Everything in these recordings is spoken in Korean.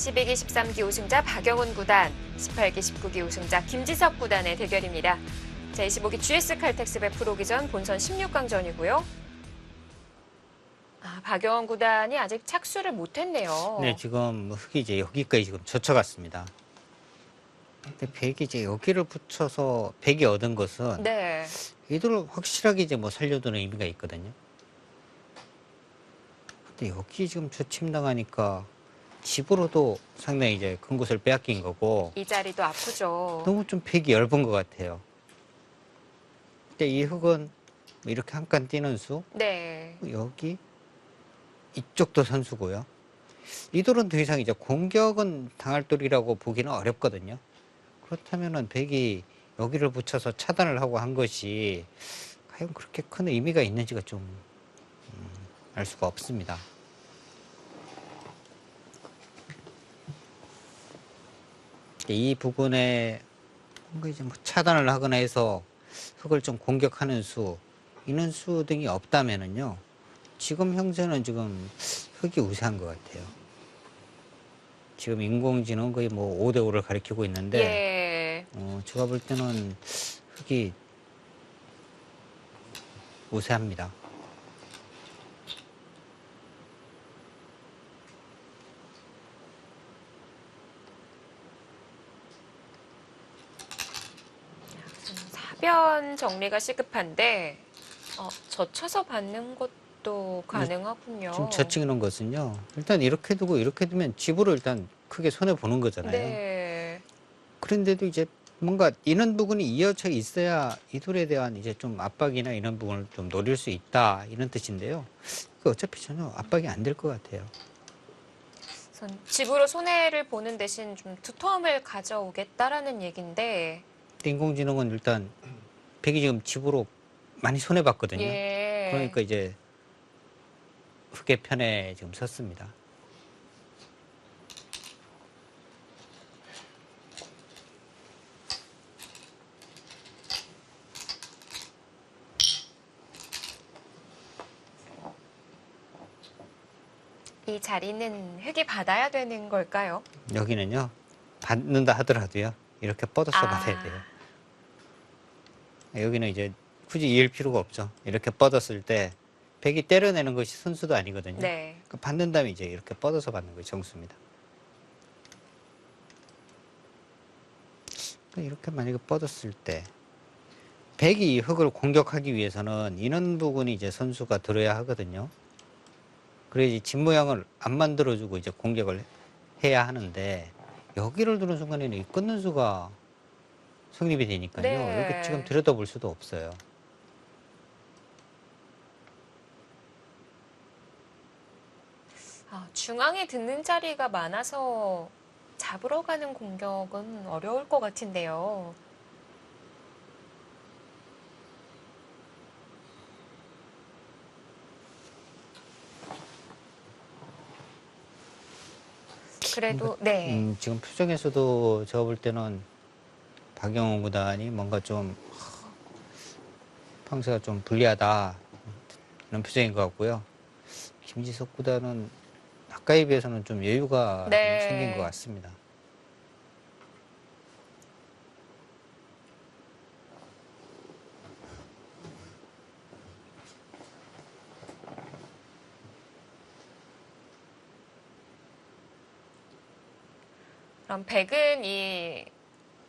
12기 13기 우승자 박영훈 구단, 18기 19기 우승자 김지석 구단의 대결입니다. 제25기 GS 칼텍스배 프로기전 본선 16강전이고요. 박영훈 구단이 아직 착수를 못했네요. 네, 지금 흙이 이제 여기까지 지금 젖혀갔습니다. 근데 백이 이제 여기를 붙여서 백이 얻은 것은 네. 이들을 확실하게 이제 뭐 살려두는 의미가 있거든요. 근데 여기 지금 저침당하니까 집으로도 상당히 이제 큰 곳을 빼앗긴 거고 이 자리도 아프죠. 너무 좀 백이 얇은 것 같아요. 근데 이 흙은 뭐 이렇게 한 칸 뛰는 수, 네. 여기 이쪽도 선수고요. 이 돌은 더 이상 이제 공격은 당할 돌이라고 보기는 어렵거든요. 그렇다면은 백이 여기를 붙여서 차단을 하고 한 것이 과연 그렇게 큰 의미가 있는지가 좀 알 수가 없습니다. 이 부분에 뭔가 이제 뭐 차단을 하거나 해서 흙을 좀 공격하는 수, 인원수 등이 없다면은요, 지금 형세는 지금 흙이 우세한 것 같아요. 지금 인공지능 거의 뭐 5대 5를 가리키고 있는데, 예. 제가 볼 때는 흙이 우세합니다. 사변 정리가 시급한데 젖혀서 받는 것도 가능하군요. 지금 저치는 것은요, 일단 이렇게 두고 이렇게 두면 집으로 일단 크게 손해보는 거잖아요. 네. 그런데도 이제 뭔가 이런 부분이 이어져 있어야 이 돌에 대한 이제 좀 압박이나 이런 부분을 좀 노릴 수 있다, 이런 뜻인데요. 그 어차피 전혀 압박이 안 될 것 같아요. 집으로 손해를 보는 대신 좀 두터움을 가져오겠다라는 얘기인데. 인공지능은 일단 백이 지금 집으로 많이 손해봤거든요. 예. 그러니까 이제 흑의 편에 지금 섰습니다. 이 자리는 흙이 받아야 되는 걸까요? 여기는요, 받는다 하더라도요, 이렇게 뻗어서 받아야 돼요. 여기는 이제 굳이 이을 필요가 없죠. 이렇게 뻗었을 때 백이 때려내는 것이 선수도 아니거든요. 네. 그러니까 받는 다음에 이제 이렇게 뻗어서 받는 것이 정수입니다. 그러니까 이렇게 만약에 뻗었을 때 백이 이 흙을 공격하기 위해서는 이런 부분이 이제 선수가 들어야 하거든요. 그래야지 집 모양을 안 만들어주고 이제 공격을 해야 하는데, 여기를 두는 순간에는 이 끊는 수가 성립이 되니까요. 네. 여기 지금 들여다볼 수도 없어요. 중앙에 듣는 자리가 많아서 잡으러 가는 공격은 어려울 것 같은데요. 그래도 네. 지금 표정에서도 제가 볼 때는 박영호 구단이 뭔가 좀 평소가 좀 불리하다, 이런 표정인 것 같고요. 김지석 구단은 아까에 비해서는 좀 여유가 좀 네. 생긴 것 같습니다. 그럼 백은 이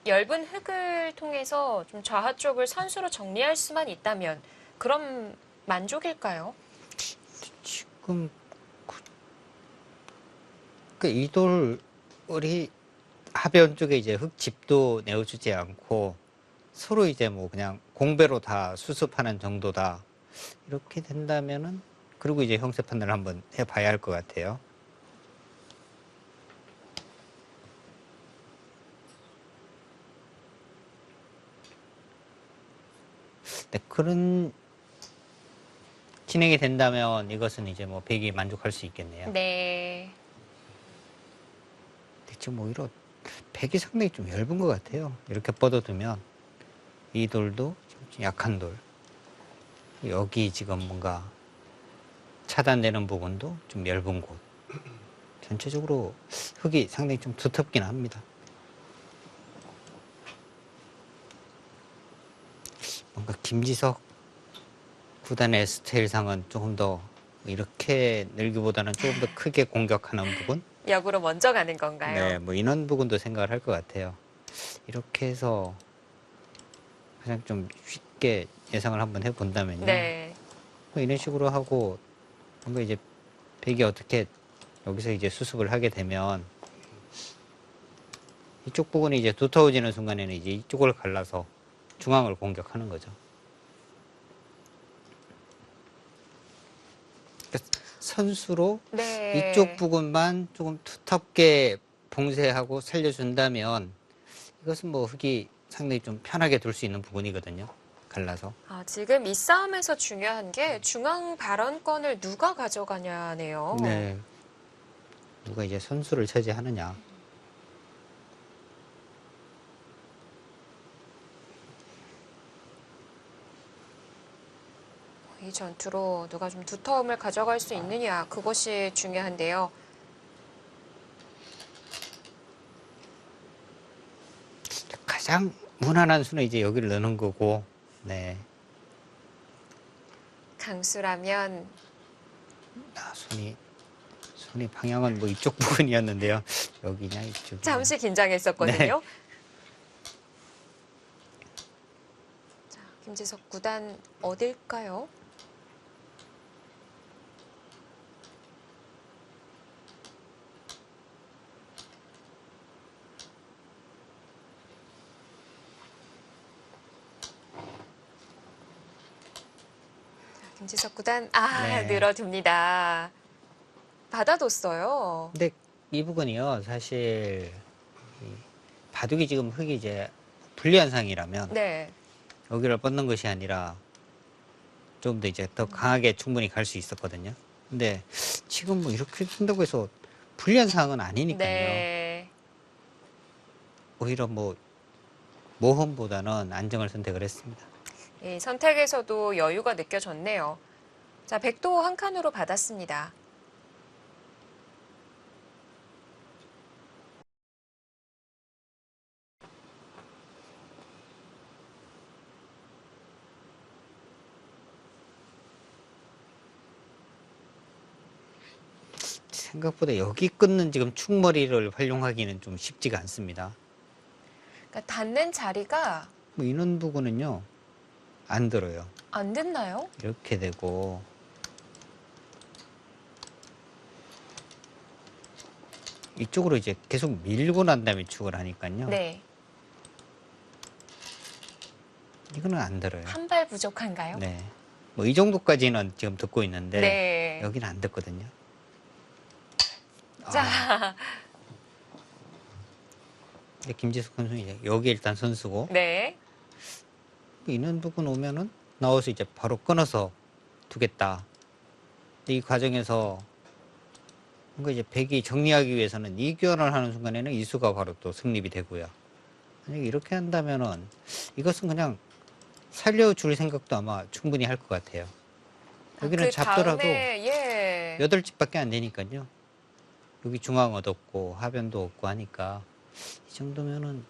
엷은 흙을 통해서 좀 좌하 쪽을 선수로 정리할 수만 있다면 그럼 만족일까요? 지금 이 돌이 하변 쪽에 이제 흙집도 내어주지 않고 서로 이제 뭐 그냥 공배로 다 수습하는 정도다, 이렇게 된다면은, 그리고 이제 형세 판단을 한번 해봐야 할 것 같아요. 네, 그런 진행이 된다면 이것은 이제 뭐 백이 만족할 수 있겠네요. 네. 근데 지금 오히려 백이 상당히 좀 얇은 것 같아요. 이렇게 뻗어두면 이 돌도 좀 약한 돌, 여기 지금 뭔가 차단되는 부분도 좀 얇은 곳, 전체적으로 흙이 상당히 좀 두텁긴 합니다. 뭔가 김지석 구단의 스타일상은 조금 더 이렇게 늘기보다는 조금 더 크게 공격하는 부분? 역으로 먼저 가는 건가요? 네, 뭐 이런 부분도 생각을 할 것 같아요. 이렇게 해서 그냥 좀 쉽게 예상을 한번 해본다면요. 네. 뭐 이런 식으로 하고 뭔가 이제 백이 어떻게 여기서 이제 수습을 하게 되면 이쪽 부분이 이제 두터워지는 순간에는 이제 이쪽을 갈라서 중앙을 공격하는 거죠. 그러니까 선수로 네. 이쪽 부분만 조금 두텁게 봉쇄하고 살려준다면 이것은 뭐 흙이 상당히 좀 편하게 둘 수 있는 부분이거든요. 갈라서. 아, 지금 이 싸움에서 중요한 게 중앙 발언권을 누가 가져가냐네요. 네. 누가 이제 선수를 차지하느냐. 이 전투로 누가 좀 두터움을 가져갈 수 있느냐, 그것이 중요한데요. 가장 무난한 수는 이제 여기를 넣는 거고, 네. 강수라면 아, 손이 방향은 뭐 이쪽 부분이었는데요. 여기냐, 이쪽이냐. 잠시 긴장했었거든요. 네. 자, 김지석 구단 어딜까요? 자, 김지석 구단 네. 늘어둡니다. 받아뒀어요. 근데 이 부분이요, 사실 이 바둑이 지금 흙이 이제 불리한 상이라면 네. 여기를 뻗는 것이 아니라 좀 더 이제 더 강하게 충분히 갈 수 있었거든요. 근데 지금 뭐 이렇게 쓴다고 해서 불리한 상황은 아니니까요. 네. 오히려 뭐 모험보다는 안정을 선택을 했습니다. 이 선택에서도 여유가 느껴졌네요. 자, 백도 한 칸으로 받았습니다. 생각보다 여기 끊는 지금 축머리를 활용하기는 좀 쉽지가 않습니다. 그러니까 닿는 자리가 뭐 이런 부분은요, 안 들어요. 안 됐나요? 이렇게 되고 이쪽으로 이제 계속 밀고 난 다음에 축을 하니까요. 네. 이거는 안 들어요. 한 발 부족한가요? 네. 뭐 이 정도까지는 지금 듣고 있는데 네. 여기는 안 듣거든요. 자, 근데 김지숙 선수 이제 여기 일단 선수고 네. 있는 부분 오면은 나와서 이제 바로 끊어서 두겠다. 근데 이 과정에서 뭔가 이제 백이 정리하기 위해서는 이 교환을 하는 순간에는 이 수가 바로 또 성립이 되고요. 만약에 이렇게 한다면은 이것은 그냥 살려줄 생각도 아마 충분히 할 것 같아요. 여기는 그 잡더라도 다음에, 예. 8집밖에 안 되니까요. 여기 중앙 얻었고 하변도 얻고 하니까 이 정도면은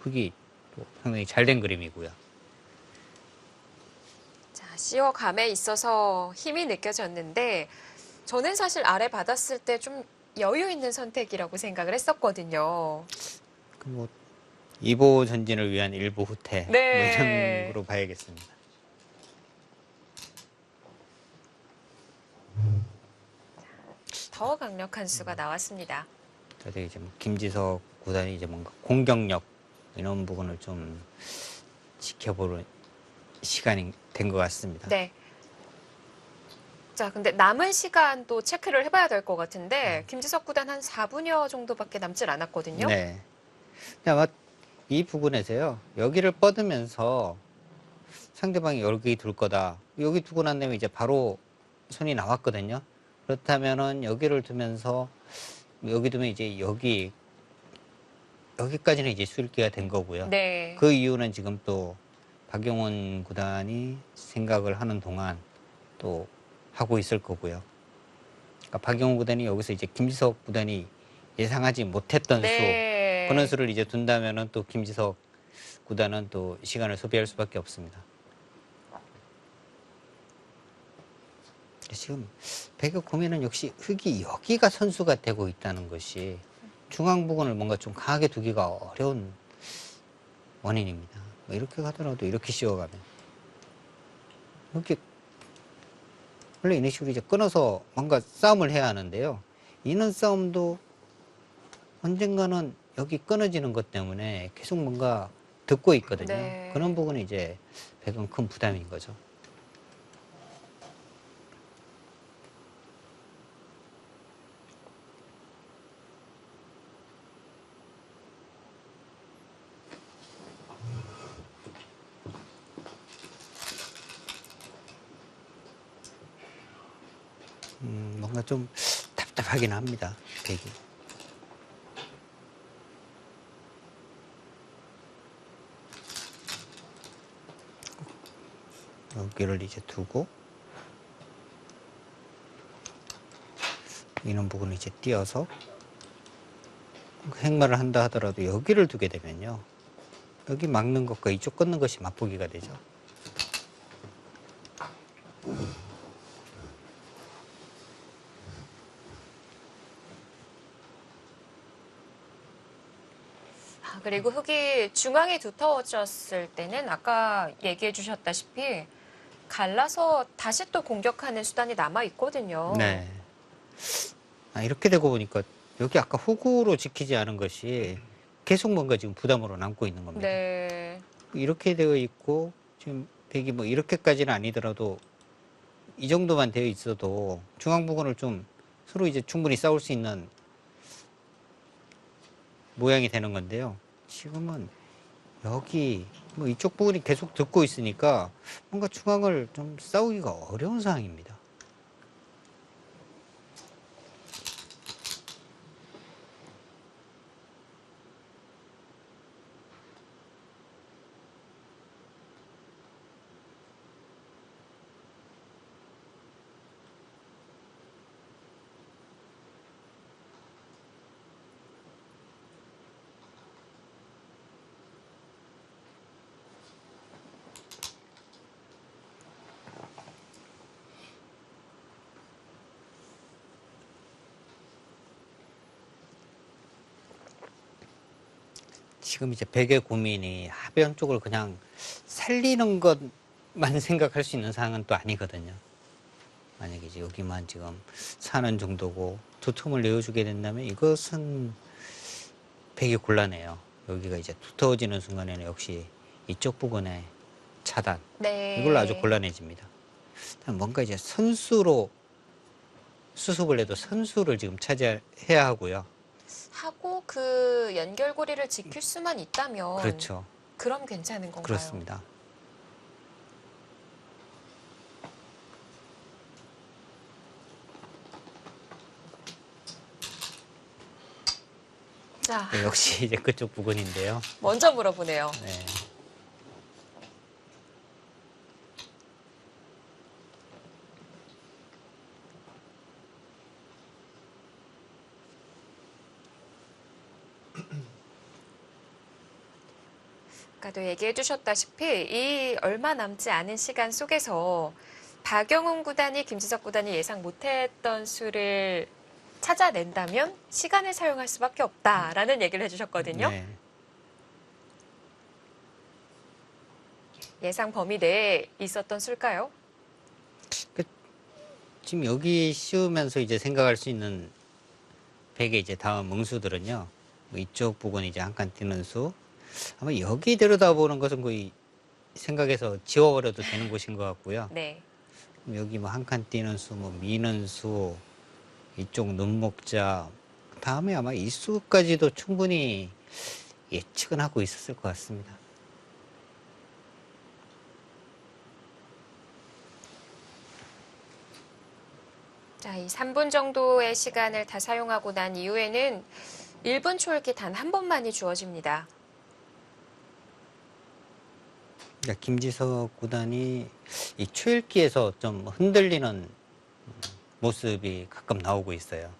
흙이 또 상당히 잘 된 그림이고요. 자, 씌워감에 있어서 힘이 느껴졌는데, 저는 사실 아래 받았을 때 좀 여유 있는 선택이라고 생각을 했었거든요. 뭐 2보 전진을 위한 1보 후퇴 네. 뭐 이런 거로 봐야겠습니다. 더 강력한 수가 나왔습니다. 그래서 이제 뭐 김지석 구단이 이제 뭔가 공격력 이런 부분을 좀 지켜보는 시간이 된 것 같습니다. 네. 자, 근데 남은 시간 또 체크를 해봐야 될 것 같은데, 김지석 구단 한 4분여 정도밖에 남질 않았거든요. 네. 근데 아마 이 부분에서요, 여기를 뻗으면서 상대방이 여기 둘 거다. 여기 두고 난 다음에 이제 바로 손이 나왔거든요. 그렇다면은 여기를 두면서 여기 두면 이제 여기까지는 이제 술기가 된 거고요. 네. 그 이유는 지금 또 박용원 구단이 생각을 하는 동안 또 하고 있을 거고요. 그러니까 박영호 구단이 여기서 이제 김지석 구단이 예상하지 못했던 네. 수, 그런 수를 이제 둔다면은 또 김지석 구단은 또 시간을 소비할 수밖에 없습니다. 지금 배그 고민은 역시 흙이 여기가 선수가 되고 있다는 것이 중앙 부근을 뭔가 좀 강하게 두기가 어려운 원인입니다. 뭐 이렇게 가더라도 이렇게 씌워가면 이렇게 원래 이런 식으로 이제 끊어서 뭔가 싸움을 해야 하는데요. 이는 싸움도 언젠가는 여기 끊어지는 것 때문에 계속 뭔가 듣고 있거든요. 네. 그런 부분이 이제 백은 큰 부담인 거죠. 뭔가 좀 답답하긴 합니다. 백이. 여기를 이제 두고 이런 부분을 이제 띄어서 행마를 한다 하더라도 여기를 두게 되면요. 여기 막는 것과 이쪽 끊는 것이 맞보기가 되죠. 그리고 흙이 중앙에 두터워졌을 때는 아까 얘기해 주셨다시피 갈라서 다시 또 공격하는 수단이 남아 있거든요. 네. 이렇게 되고 보니까 여기 아까 후구로 지키지 않은 것이 계속 뭔가 지금 부담으로 남고 있는 겁니다. 네. 이렇게 되어 있고 지금 백이 뭐 이렇게까지는 아니더라도 이 정도만 되어 있어도 중앙 부분을 좀 서로 이제 충분히 싸울 수 있는 모양이 되는 건데요. 지금은 여기 뭐 이쪽 부분이 계속 듣고 있으니까 뭔가 중앙을 좀 싸우기가 어려운 상황입니다. 지금 이제 백의 고민이 하변 쪽을 그냥 살리는 것만 생각할 수 있는 상황은 또 아니거든요. 만약에 이제 여기만 지금 사는 정도고 두 틈을 내어주게 된다면 이것은 백이 곤란해요. 여기가 이제 두터워지는 순간에는 역시 이쪽 부분에 차단. 네. 이걸로 아주 곤란해집니다. 뭔가 이제 선수로 수습을 해도 선수를 지금 차지해야 하고요. 하고 그 연결고리를 지킬 수만 있다면 그렇죠. 그럼 괜찮은 건가요? 그렇습니다. 자, 네, 역시 이제 그쪽 부분인데요. 먼저 물어보네요. 네. 아까도 얘기해 주셨다시피 이 얼마 남지 않은 시간 속에서 박영훈 구단이 김지석 구단이 예상 못했던 수를 찾아낸다면 시간을 사용할 수밖에 없다라는 얘기를 해주셨거든요. 네. 예상 범위 내에 있었던 수일까요? 지금 여기 씌우면서 이제 생각할 수 있는 백의 이제 다음 응수들은요. 뭐 이쪽 부분 이제 한 칸 띄는 수. 아마 여기 들여다보는 것은 거의 생각해서 지워버려도 되는 곳인 것 같고요. 네. 여기 뭐 한 칸 띄는 수, 뭐 미는 수, 이쪽 눈목자. 다음에 아마 이 수까지도 충분히 예측은 하고 있었을 것 같습니다. 자, 이 3분 정도의 시간을 다 사용하고 난 이후에는 1분 초읽기 단 한 번만이 주어집니다. 김지석 구단이 이 초읽기에서 좀 흔들리는 모습이 가끔 나오고 있어요.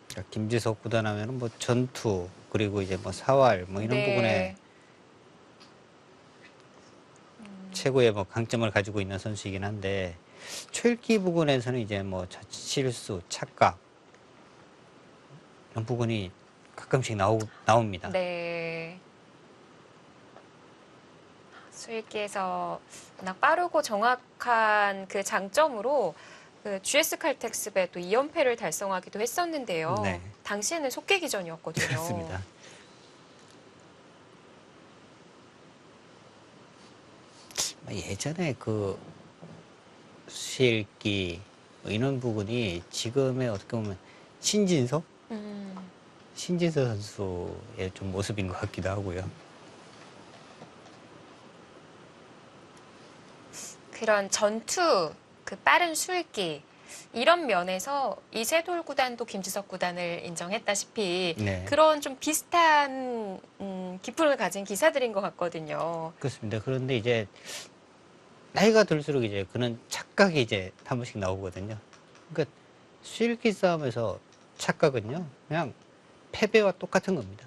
그러니까 김지석 구단 하면은 뭐 전투 그리고 이제 뭐 사활 뭐 이런 부분에 네. 최고의 뭐 강점을 가지고 있는 선수이긴 한데 초읽기 부분에서는 이제 뭐 실수, 착각 이런 부분이 가끔씩 나옵니다. 네. 수익기에서 워낙 빠르고 정확한 그 장점으로 그 GS 칼텍스배 또 2연패를 달성하기도 했었는데요. 네. 당시에는 속개 기전이었거든요. 그렇습니다. 예전에 그 수읽기 뭐 이런 부분이 지금의 어떻게 보면 신진서? 음, 신진서 선수의 좀 모습인 것 같기도 하고요. 그런 전투, 그 빠른 수익기 이런 면에서 이세돌 구단도 김지석 구단을 인정했다시피 네. 그런 좀 비슷한 기품을 가진 기사들인 것 같거든요. 그렇습니다. 그런데 이제 나이가 들수록 이제 그런 착각이 이제 한 번씩 나오거든요. 그러니까 수일기 싸움에서 착각은요, 그냥 패배와 똑같은 겁니다.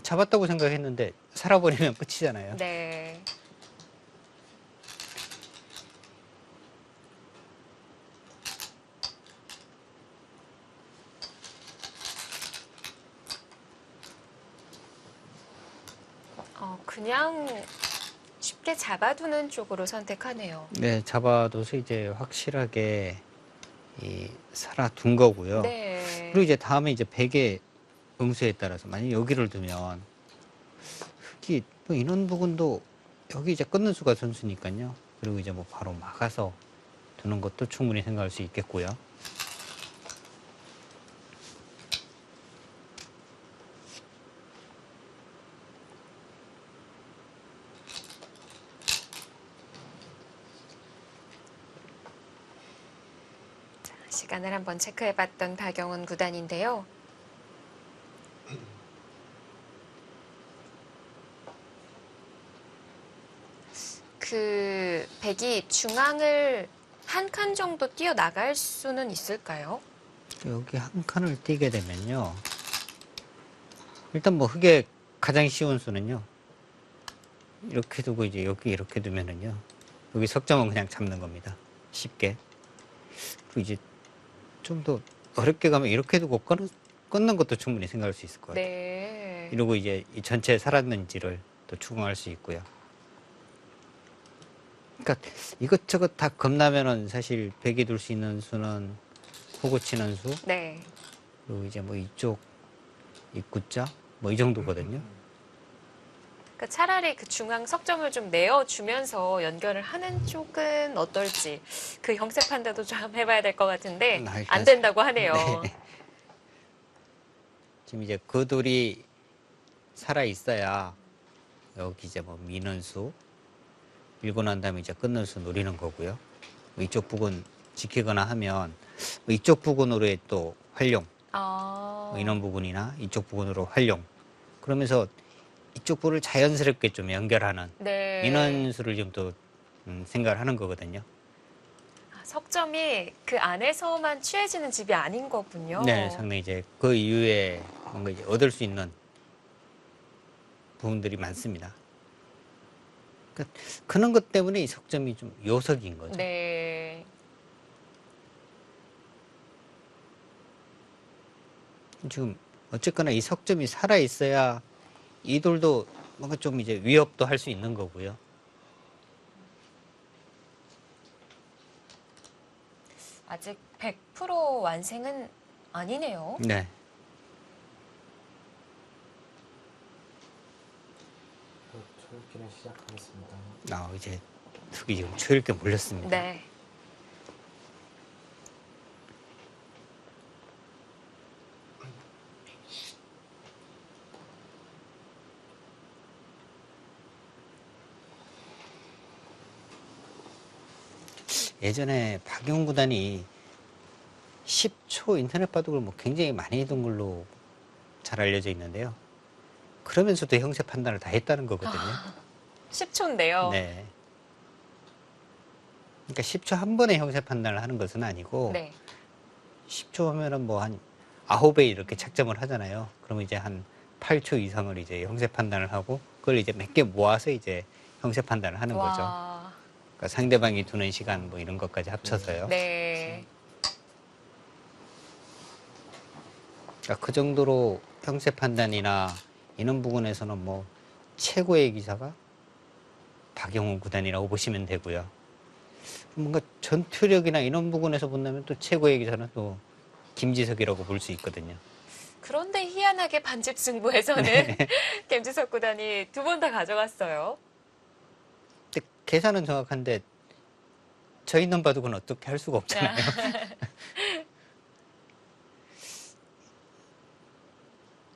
잡았다고 생각했는데 살아버리면 끝이잖아요. 네. 그냥 쉽게 잡아두는 쪽으로 선택하네요. 네, 잡아둬서 이제 확실하게 살아둔 거고요. 네. 그리고 이제 다음에 이제 백의 응수에 따라서 만약 여기를 두면 흑이 뭐 이런 부분도 여기 이제 끊는 수가 선수니까요. 그리고 이제 뭐 바로 막아서 두는 것도 충분히 생각할 수 있겠고요. 시간을 한번 체크해봤던 박영훈 구단인데요. 그 백이 중앙을 한 칸 정도 뛰어나갈 수는 있을까요? 여기 한 칸을 띄게 되면요. 일단 뭐 흑의 가장 쉬운 수는요. 이렇게 두고 이제 여기 이렇게 두면은요. 여기 석점은 그냥 잡는 겁니다. 쉽게. 그리고 이제 좀 더 어렵게 가면 이렇게 두고 끊는 것도 충분히 생각할 수 있을 것 같아요. 네. 이러고 이제 이 전체에 살았는지를 또 추궁할 수 있고요. 그러니까 이것저것 다 겁나면은 사실 백이 둘 수 있는 수는 호구 치는 수, 네. 그리고 이제 뭐 이쪽 입구자 뭐 이 정도거든요. 그러니까 차라리 그 중앙 석점을 좀 내어주면서 연결을 하는 쪽은 어떨지 그 형세 판단도 좀 해봐야 될 것 같은데 안 된다고 하네요. 네. 지금 이제 그 돌이 살아 있어야 여기 이제 뭐 미는 수 밀고 난 다음에 이제 끊는 수 노리는 거고요. 뭐 이쪽 부근 지키거나 하면 뭐 이쪽 부근으로의 또 활용 뭐 이런 부분이나 이쪽 부분으로 활용 그러면서 이쪽 부를 자연스럽게 좀 연결하는 네. 인원수를 좀 또 생각을 하는 거거든요. 석점이 그 안에서만 취해지는 집이 아닌 거군요. 네, 상당히 이제 그 이후에 뭔가 이제 얻을 수 있는 부분들이 많습니다. 그러니까 그런 것 때문에 이 석점이 좀 요석인 거죠. 네. 지금 어쨌거나 이 석점이 살아 있어야 이 돌도 뭔가 좀 이제 위협도 할 수 있는 거고요. 아직 100% 완성은 아니네요. 네. 초읽기를 시작하겠습니다. 이제 흙이 지금 초읽게 몰렸습니다. 네. 예전에 박용 구단이 10초 인터넷 바둑을 뭐 굉장히 많이 둔 걸로 잘 알려져 있는데요. 그러면서도 형세 판단을 다 했다는 거거든요. 10초인데요. 네. 그러니까 10초 한 번에 형세 판단을 하는 것은 아니고 네. 10초 하면은 뭐 한 9배 이렇게 착점을 하잖아요. 그러면 이제 한 8초 이상을 이제 형세 판단을 하고 그걸 이제 몇 개 모아서 이제 형세 판단을 하는 거죠. 와. 그러니까 상대방이 두는 시간 뭐 이런 것까지 합쳐서요. 네. 그러니까 그 정도로 형세 판단이나 이런 부분에서는 뭐 최고의 기사가 박영훈 구단이라고 보시면 되고요. 뭔가 전투력이나 이런 부분에서 본다면 또 최고의 기사는 또 김지석이라고 볼 수 있거든요. 그런데 희한하게 반집 승부에서는 네. 김지석 구단이 2번 다 가져갔어요. 근데 계산은 정확한데 저희 넘바둑은 어떻게 할 수가 없잖아요.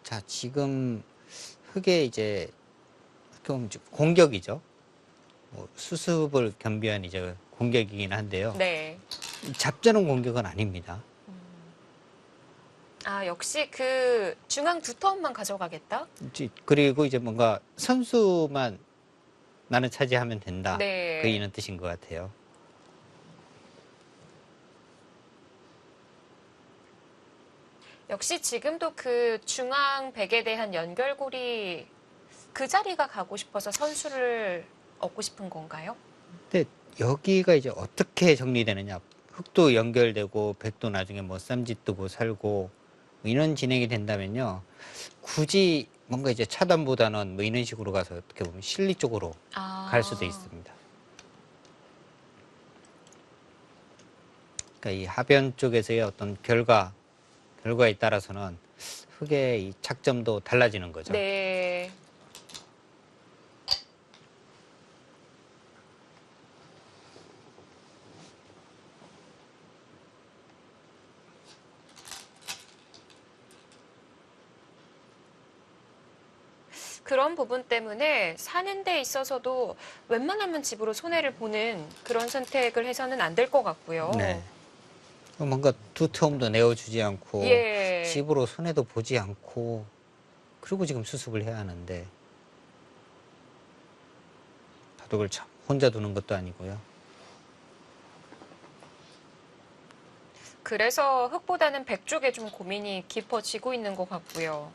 자, 지금 흑의 이제 좀 공격이죠. 뭐 수습을 겸비한 이제 공격이긴 한데요. 네. 잡자는 공격은 아닙니다. 아, 역시 그 중앙 2턴만 가져가겠다? 그리고 이제 뭔가 선수만 나는 차지하면 된다. 네. 그 이런 뜻인 것 같아요. 역시 지금도 그 중앙 백에 대한 연결고리 그 자리가 가고 싶어서 선수를 얻고 싶은 건가요? 근데 여기가 이제 어떻게 정리되느냐. 흑도 연결되고 백도 나중에 뭐 쌈짓 뜨고 살고 뭐 이런 진행이 된다면요. 굳이 뭔가 이제 차단보다는 뭐 이런 식으로 가서 어떻게 보면 실리 쪽으로 아. 갈 수도 있습니다. 그러니까 이 하변 쪽에서의 어떤 결과에 따라서는 흑의 이 착점도 달라지는 거죠. 네. 그런 부분 때문에 사는 데 있어서도 웬만하면 집으로 손해를 보는 그런 선택을 해서는 안 될 것 같고요. 네. 뭔가 두터움도 내어주지 않고 예. 집으로 손해도 보지 않고 그리고 지금 수습을 해야 하는데 바둑을 참 혼자 두는 것도 아니고요. 그래서 흑보다는 백 쪽에 좀 고민이 깊어지고 있는 것 같고요.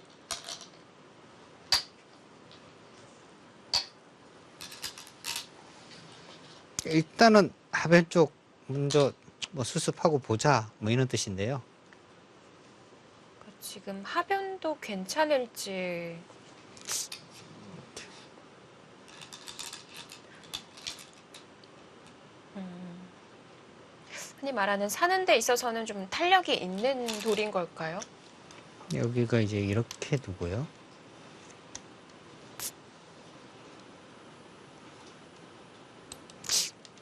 일단은 하변 쪽 먼저 뭐 수습하고 보자 뭐 이런 뜻인데요. 지금 하변도 괜찮을지. 흔히 말하는 사는 데 있어서는 좀 탄력이 있는 돌인 걸까요? 여기가 이제 이렇게 두고요.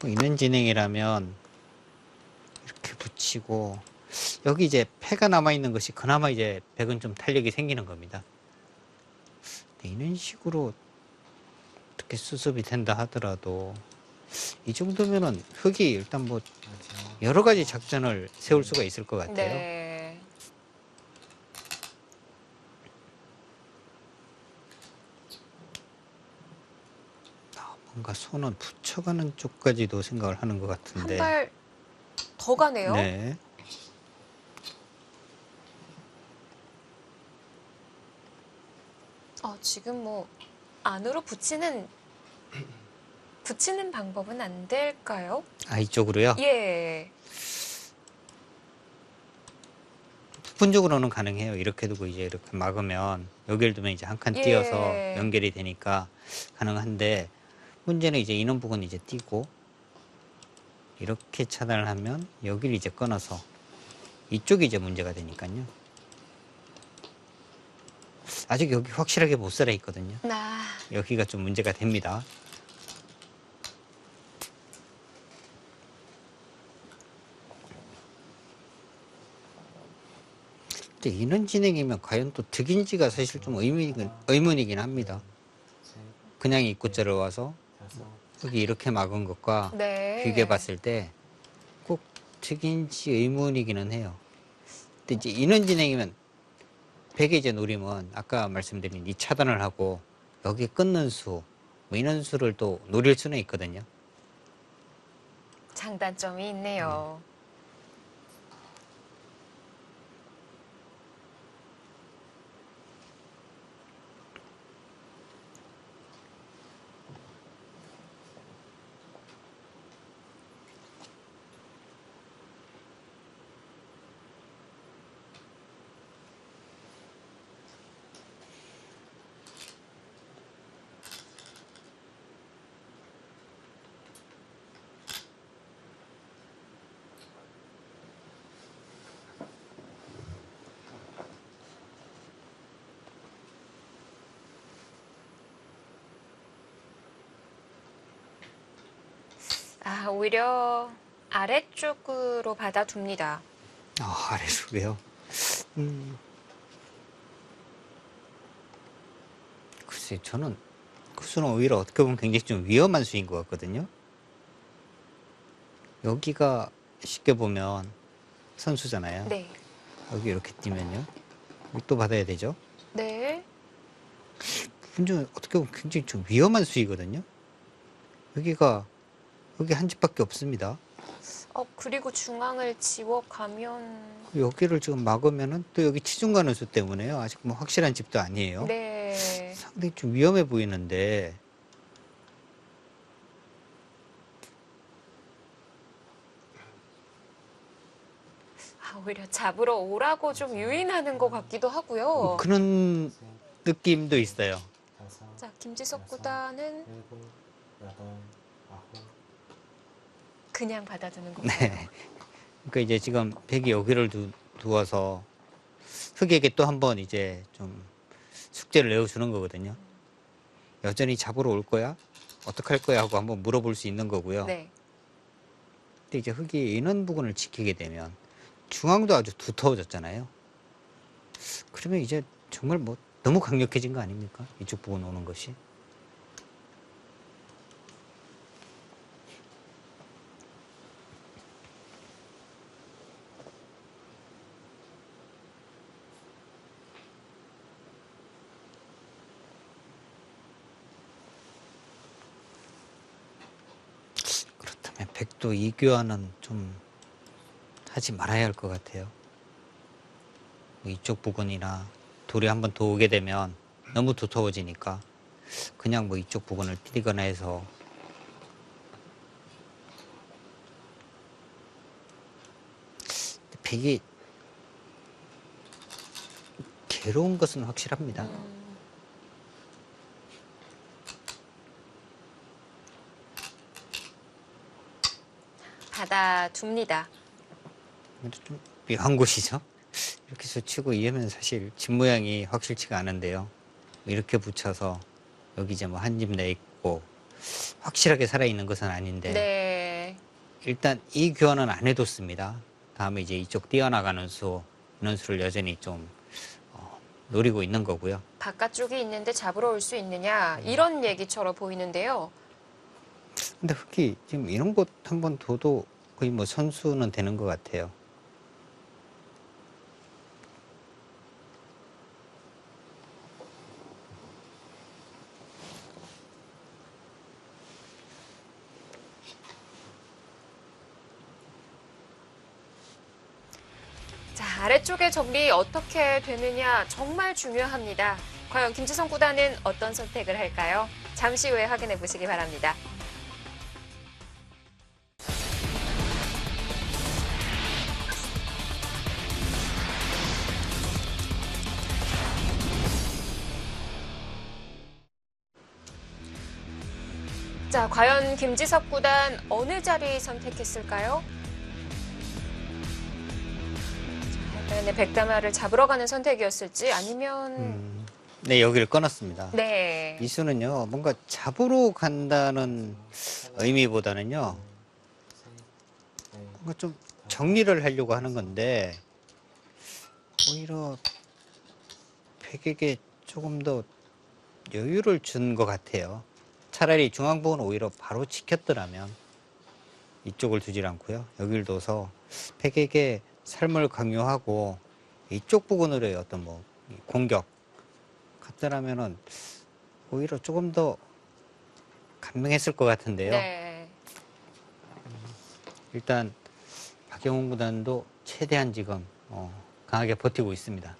뭐 이런 진행이라면 이렇게 붙이고 여기 이제 패가 남아있는 것이 그나마 이제 백은 좀 탄력이 생기는 겁니다. 이런 식으로 어떻게 수습이 된다 하더라도 이 정도면은 흑이 일단 뭐 여러 가지 작전을 세울 수가 있을 것 같아요. 네. 뭔가 손은 붙여가는 쪽까지도 생각을 하는 것 한 같은데. 발 더 가네요. 네. 지금 뭐 안으로 붙이는 방법은 안 될까요? 아, 이쪽으로요? 예. 부분적으로는 가능해요. 이렇게 두고 이제 이렇게 막으면 여기를 두면 이제 한 칸 예. 띄어서 연결이 되니까 가능한데 문제는 이제 이런 부분 이제 띄고 이렇게 차단을 하면 여기를 이제 끊어서 이쪽이 이제 문제가 되니까요. 아직 여기 확실하게 못 살아 있거든요. 여기가 좀 문제가 됩니다. 근데 이런 진행이면 과연 또 득인지가 사실 좀 의문이긴 합니다. 그냥 입구자를 와서 여기 이렇게 막은 것과 네. 비교해 봤을 때 꼭 득인지 의문이기는 해요. 근데 이제 이런 진행이면 백의 이제 노림은 아까 말씀드린 이 차단을 하고 여기 끊는 수, 뭐 이런 수를 또 노릴 수는 있거든요. 장단점이 있네요. 오히려 아래쪽으로 받아둡니다. 아래쪽이요. 글쎄, 저는 그 수는 오히려 어떻게 보면 굉장히 좀 위험한 수인 것 같거든요. 여기가 쉽게 보면 선수잖아요. 네. 여기 이렇게 뛰면요. 여기 또 받아야 되죠. 네. 굉장히 어떻게 보면 굉장히 좀 위험한 수이거든요. 여기가 여기 한 집밖에 없습니다. 그리고 중앙을 지워가면 여기를 지금 막으면은 또 여기 치중 가는 수 때문에요. 아직 뭐 확실한 집도 아니에요. 네. 상당히 좀 위험해 보이는데 오히려 잡으러 오라고 좀 유인하는 것 같기도 하고요. 그런 느낌도 있어요. 다섯, 자, 김지석 구단은 일곱, 여덟, 아홉. 그냥 받아두는 거예요. 네. 그러니까 이제 지금 백이 여기를 두어서 흑에게 또 한 번 이제 좀 숙제를 내어주는 거거든요. 여전히 잡으러 올 거야? 어떡할 거야? 하고 한번 물어볼 수 있는 거고요. 네. 근데 이제 흑이 이런 부분을 지키게 되면 중앙도 아주 두터워졌잖아요. 그러면 이제 정말 뭐 너무 강력해진 거 아닙니까? 이쪽 부분 오는 것이. 그렇다면 백도 이 교환은 좀 하지 말아야 할 것 같아요. 뭐 이쪽 부분이나 돌이 한 번 더 오게 되면 너무 두터워지니까 그냥 뭐 이쪽 부분을 뛰거나 해서 백이 괴로운 것은 확실합니다. 받아둡니다. 근데 좀 묘한 곳이죠. 이렇게 해서 치고 이러면 사실 집 모양이 확실치가 않은데요. 이렇게 붙여서 여기 이제 뭐 한 집 내 있고 확실하게 살아있는 것은 아닌데 네. 일단 이 교환은 안 해뒀습니다. 다음에 이제 이쪽 뛰어나가는 수, 이런 수를 여전히 좀 노리고 있는 거고요. 바깥쪽이 있는데 잡으러 올 수 있느냐 이런 얘기처럼 보이는데요. 근데 흑이 지금 이런 곳 한 번 둬도 거의 뭐 선수는 되는 것 같아요. 자, 아래쪽의 정리 어떻게 되느냐 정말 중요합니다. 과연 김지성 구단은 어떤 선택을 할까요? 잠시 후에 확인해 보시기 바랍니다. 자, 과연 김지석 구단 어느 자리 선택했을까요? 네, 백다마를 잡으러 가는 선택이었을지 아니면 네, 여기를 끊었습니다. 네. 이 수는요, 뭔가 잡으러 간다는 의미보다는요, 뭔가 좀 정리를 하려고 하는 건데, 오히려 백에게 조금 더 여유를 준 것 같아요. 차라리 중앙부는 오히려 바로 지켰더라면 이쪽을 두질 않고요. 여기를 둬서 백에게 삶을 강요하고 이쪽 부분으로의 어떤 뭐 이 공격 갔더라면은 오히려 조금 더 간명했을 것 같은데요. 네. 일단 박영훈 구단도 최대한 지금 강하게 버티고 있습니다.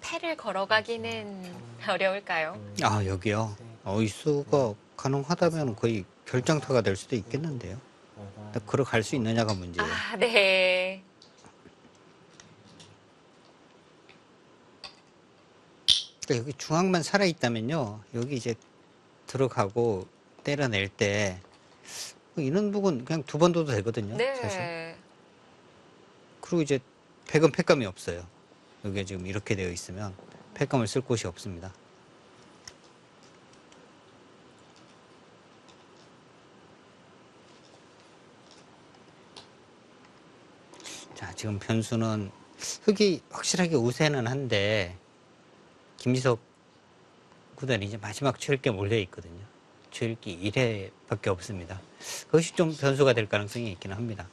패를 걸어가기는 어려울까요? 아, 여기요. 이 수가 가능하다면 거의 결정타가 될 수도 있겠는데요. 근데 걸어갈 수 있느냐가 문제예요. 아, 네. 그러니까 여기 중앙만 살아있다면요. 여기 이제 들어가고 때려낼 때 이런 부분 그냥 두 번 둬도 되거든요. 사실. 네. 그리고 이제 백은 팩감이 없어요. 여기가 지금 이렇게 되어 있으면 팩감을 쓸 곳이 없습니다. 자, 지금 변수는 흙이 확실하게 우세는 한데 김지석 구단이 이제 마지막 최일게 몰려 있거든요. 최일기 1회밖에 없습니다. 그것이 좀 변수가 될 가능성이 있기는 합니다.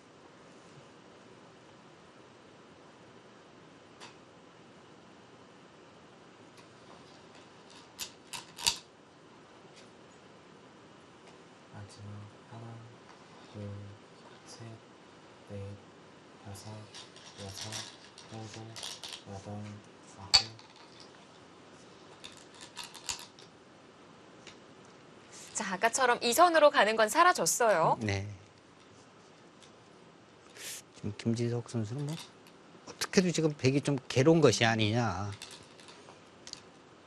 마지막 하나, 둘, 셋, 넷, 다섯, 여섯, 일곱, 여덟, 아홉. 자, 아까처럼 이 선으로 가는 건 사라졌어요. 네. 지금 김지석 선수는 뭐 어떻게도 지금 백이 좀 괴로운 것이 아니냐.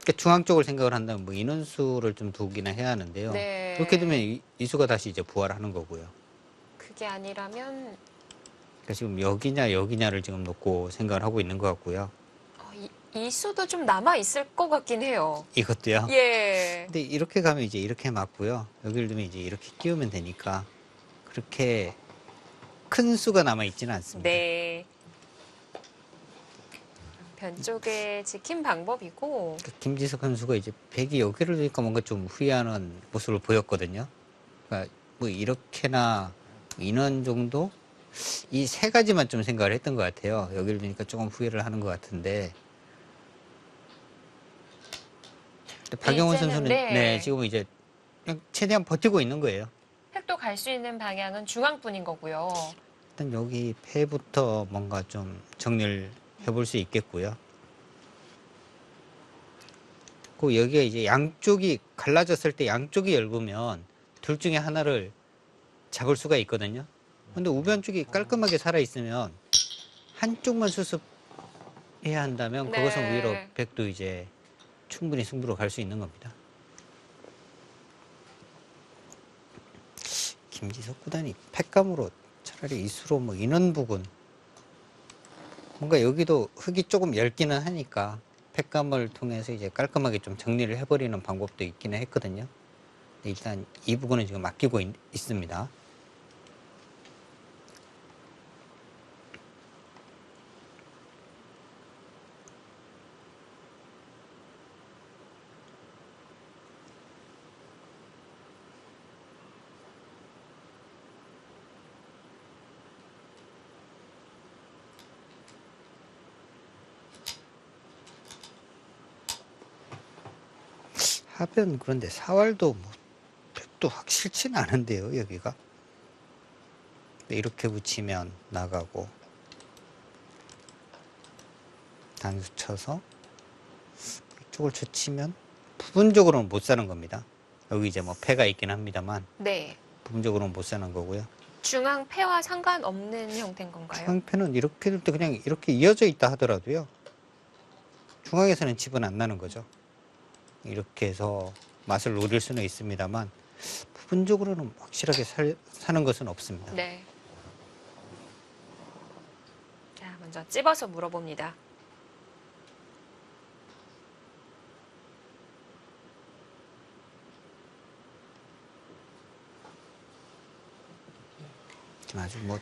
그러니까 중앙 쪽을 생각을 한다면 뭐 인원수를 좀 두기나 해야 하는데요. 네. 그렇게 되면 이수가 다시 이제 부활하는 거고요. 그게 아니라면 그러니까 지금 여기냐 여기냐를 지금 놓고 생각을 하고 있는 것 같고요. 이 수도 좀 남아 있을 것 같긴 해요. 이것도요. 예. 근데 이렇게 가면 이제 이렇게 맞고요. 여기를 두면 이제 이렇게 끼우면 되니까 그렇게 큰 수가 남아 있지는 않습니다. 네. 변쪽에 지킨 방법이고, 그러니까 김지석 선수가 이제 백이 여기를 두니까 뭔가 좀 후회하는 모습을 보였거든요. 그러니까 뭐 이렇게나 인원 정도 이 세 가지만 좀 생각을 했던 것 같아요. 여기를 두니까 조금 후회를 하는 것 같은데. 근데 박영훈 이제는 선수는 네. 네, 지금 이제 그냥 최대한 버티고 있는 거예요. 획도 갈 수 있는 방향은 중앙뿐인 거고요. 일단 여기 패부터 뭔가 좀 정리를 해볼 수 있겠고요. 그 여기가 이제 양쪽이 갈라졌을 때 양쪽이 얇으면 둘 중에 하나를 잡을 수가 있거든요. 근데 우변 쪽이 깔끔하게 살아 있으면 한쪽만 수습해야 한다면 네. 그것은 오히려 백도 이제 충분히 승부로 갈 수 있는 겁니다. 김지석 구단이 팩감으로 차라리 이수로 뭐 인원 부분 뭔가 여기도 흙이 조금 얇기는 하니까 팩감을 통해서 이제 깔끔하게 좀 정리를 해버리는 방법도 있기는 했거든요. 근데 일단 이 부분은 지금 맡기고 있습니다. 하변 그런데 사활도 뭐 백도 확실치는 않은데요, 여기가. 이렇게 붙이면 나가고 단수 쳐서 이쪽을 젖히면 부분적으로는 못 사는 겁니다. 여기 이제 뭐 패가 있긴 합니다만 네. 부분적으로는 못 사는 거고요. 중앙 패와 상관없는 형태인 건가요? 중앙패는 이렇게 둘 때 그냥 이렇게 이어져 있다 하더라도요. 중앙에서는 집은 안 나는 거죠. 이렇게 해서 맛을 노릴 수는 있습니다만 부분적으로는 확실하게 사는 것은 없습니다. 네. 자, 먼저 찝어서 물어봅니다. 아주 뭐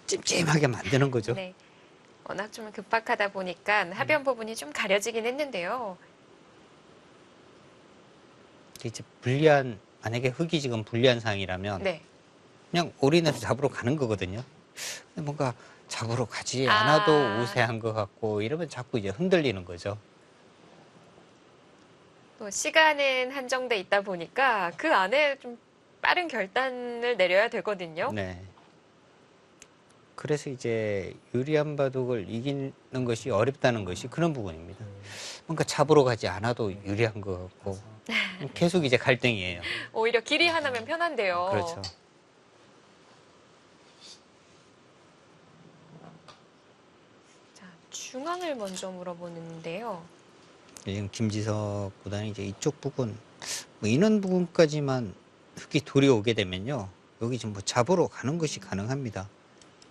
찜찜하게 만드는 거죠. 네. 워낙 좀 급박하다 보니까 하변 부분이 좀 가려지긴 했는데요. 이제 불리한 만약에 흙이 지금 불리한 상황이라면 네. 그냥 올인해서 잡으러 가는 거거든요. 근데 뭔가 잡으러 가지 않아도 아. 우세한 것 같고 이러면 자꾸 이제 흔들리는 거죠. 또 시간은 한정돼 있다 보니까 그 안에 좀 빠른 결단을 내려야 되거든요. 네. 그래서 이제 유리한 바둑을 이기는 것이 어렵다는 것이 그런 부분입니다. 뭔가 잡으러 가지 않아도 유리한 것 같고 계속 이제 갈등이에요. 오히려 길이 하나면 편한데요. 그렇죠. 자, 중앙을 먼저 물어보는데요. 지금 김지석 구단이 이제 이쪽 부분, 뭐 이런 부분까지만 흙이 돌이 오게 되면요. 여기 지금 뭐 잡으러 가는 것이 가능합니다.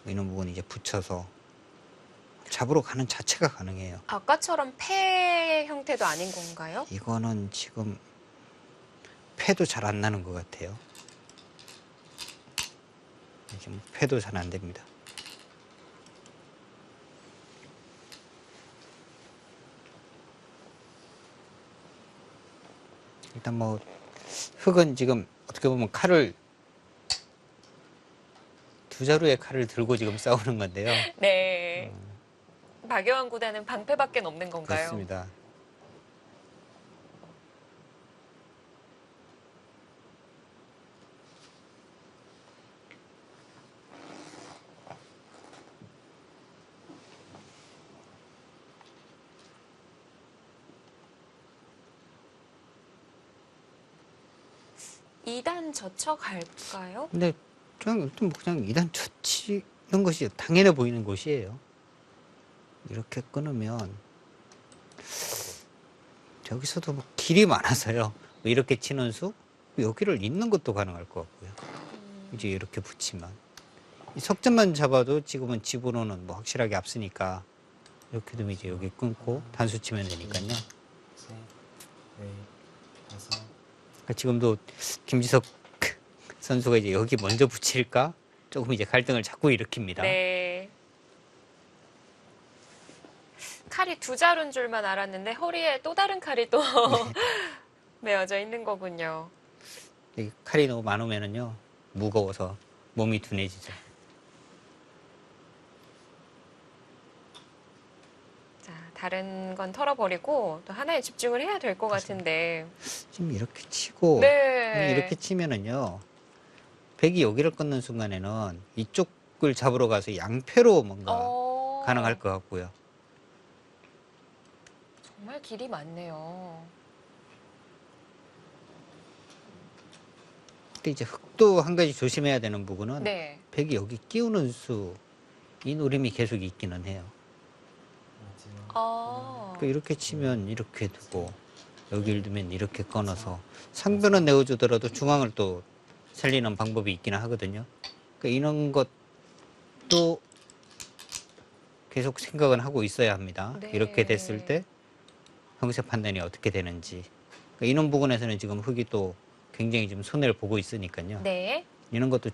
뭐 이런 부분 이제 붙여서 잡으러 가는 자체가 가능해요. 아까처럼 패 형태도 아닌 건가요? 이거는 지금 패도 잘 안 나는 것 같아요. 지금 패도 잘 안 됩니다. 일단 뭐 흙은 지금 어떻게 보면 칼을 두 자루의 칼을 들고 지금 싸우는 건데요. 네. 박여한 구단은 방패밖에 없는 건가요? 그렇습니다. 이단 젖혀갈까요? 근데 그냥 좀 그냥 이단 젖히는 것이 당연해 보이는 곳이에요. 이렇게 끊으면 저기서도 뭐 길이 많아서요. 뭐 이렇게 치는 수 여기를 잇는 것도 가능할 것 같고요. 이제 이렇게 붙이면 이 석점만 잡아도 지금은 집으로는 뭐 확실하게 앞서니까 이렇게 되면 이제 여기 끊고 단수 치면 되니까요. 셋, 넷, 다섯, 그러니까 지금도 김지석 선수가 이제 여기 먼저 붙일까 조금 이제 갈등을 자꾸 일으킵니다. 네. 칼이 두 자루인 줄만 알았는데 허리에 또 다른 칼이 또 메어져 있는 거군요. 이 칼이 너무 많으면은요 무거워서 몸이 둔해지죠. 자, 다른 건 털어버리고 또 하나에 집중을 해야 될 것 같은데. 지금 이렇게 치고 네. 이렇게 치면은요 백이 여기를 끊는 순간에는 이쪽을 잡으러 가서 양패로 뭔가 가능할 것 같고요. 정말 길이 많네요. 근데 이제 흙도 한 가지 조심해야 되는 부분은 네. 백이 여기 끼우는 수 이 노림이 계속 있기는 해요. 마지막 아. 그러니까 이렇게 치면 이렇게 두고 여기를 두면 이렇게 끊어서 상변은 내어주더라도 중앙을 또 살리는 방법이 있기는 하거든요. 그러니까 이런 것도 계속 생각은 하고 있어야 합니다. 네. 이렇게 됐을 때 형세 판단이 어떻게 되는지. 그러니까 이런 부분에서는 지금 흙이 또 굉장히 좀 손해를 보고 있으니까요. 네. 이런 것도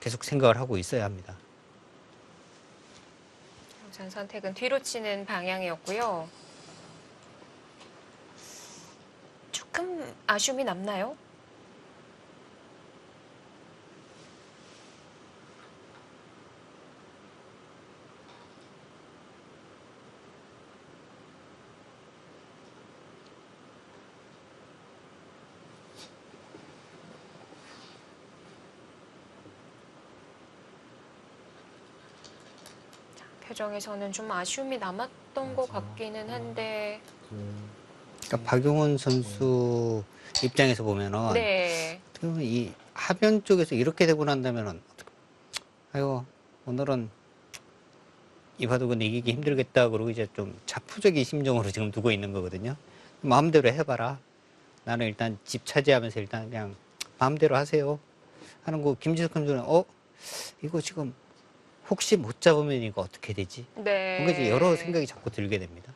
계속 생각을 하고 있어야 합니다. 우선 선택은 뒤로 치는 방향이었고요. 조금 아쉬움이 남나요? 자, 표정에서는 좀 아쉬움이 남았던 것 같기는 한데. 둘, 그러니까 박용훈 선수 입장에서 보면은 네. 그러면 이 하변 쪽에서 이렇게 되고 난다면은 아이고 오늘은 이 바둑은 이기기 힘들겠다 그러고 이제 좀 자포자기 심정으로 지금 두고 있는 거거든요. 마음대로 해봐라. 나는 일단 집 차지하면서 일단 그냥 마음대로 하세요 하는 거. 김지석 선수는 이거 지금 혹시 못 잡으면 이거 어떻게 되지? 네. 뭔가 이제 여러 생각이 자꾸 들게 됩니다.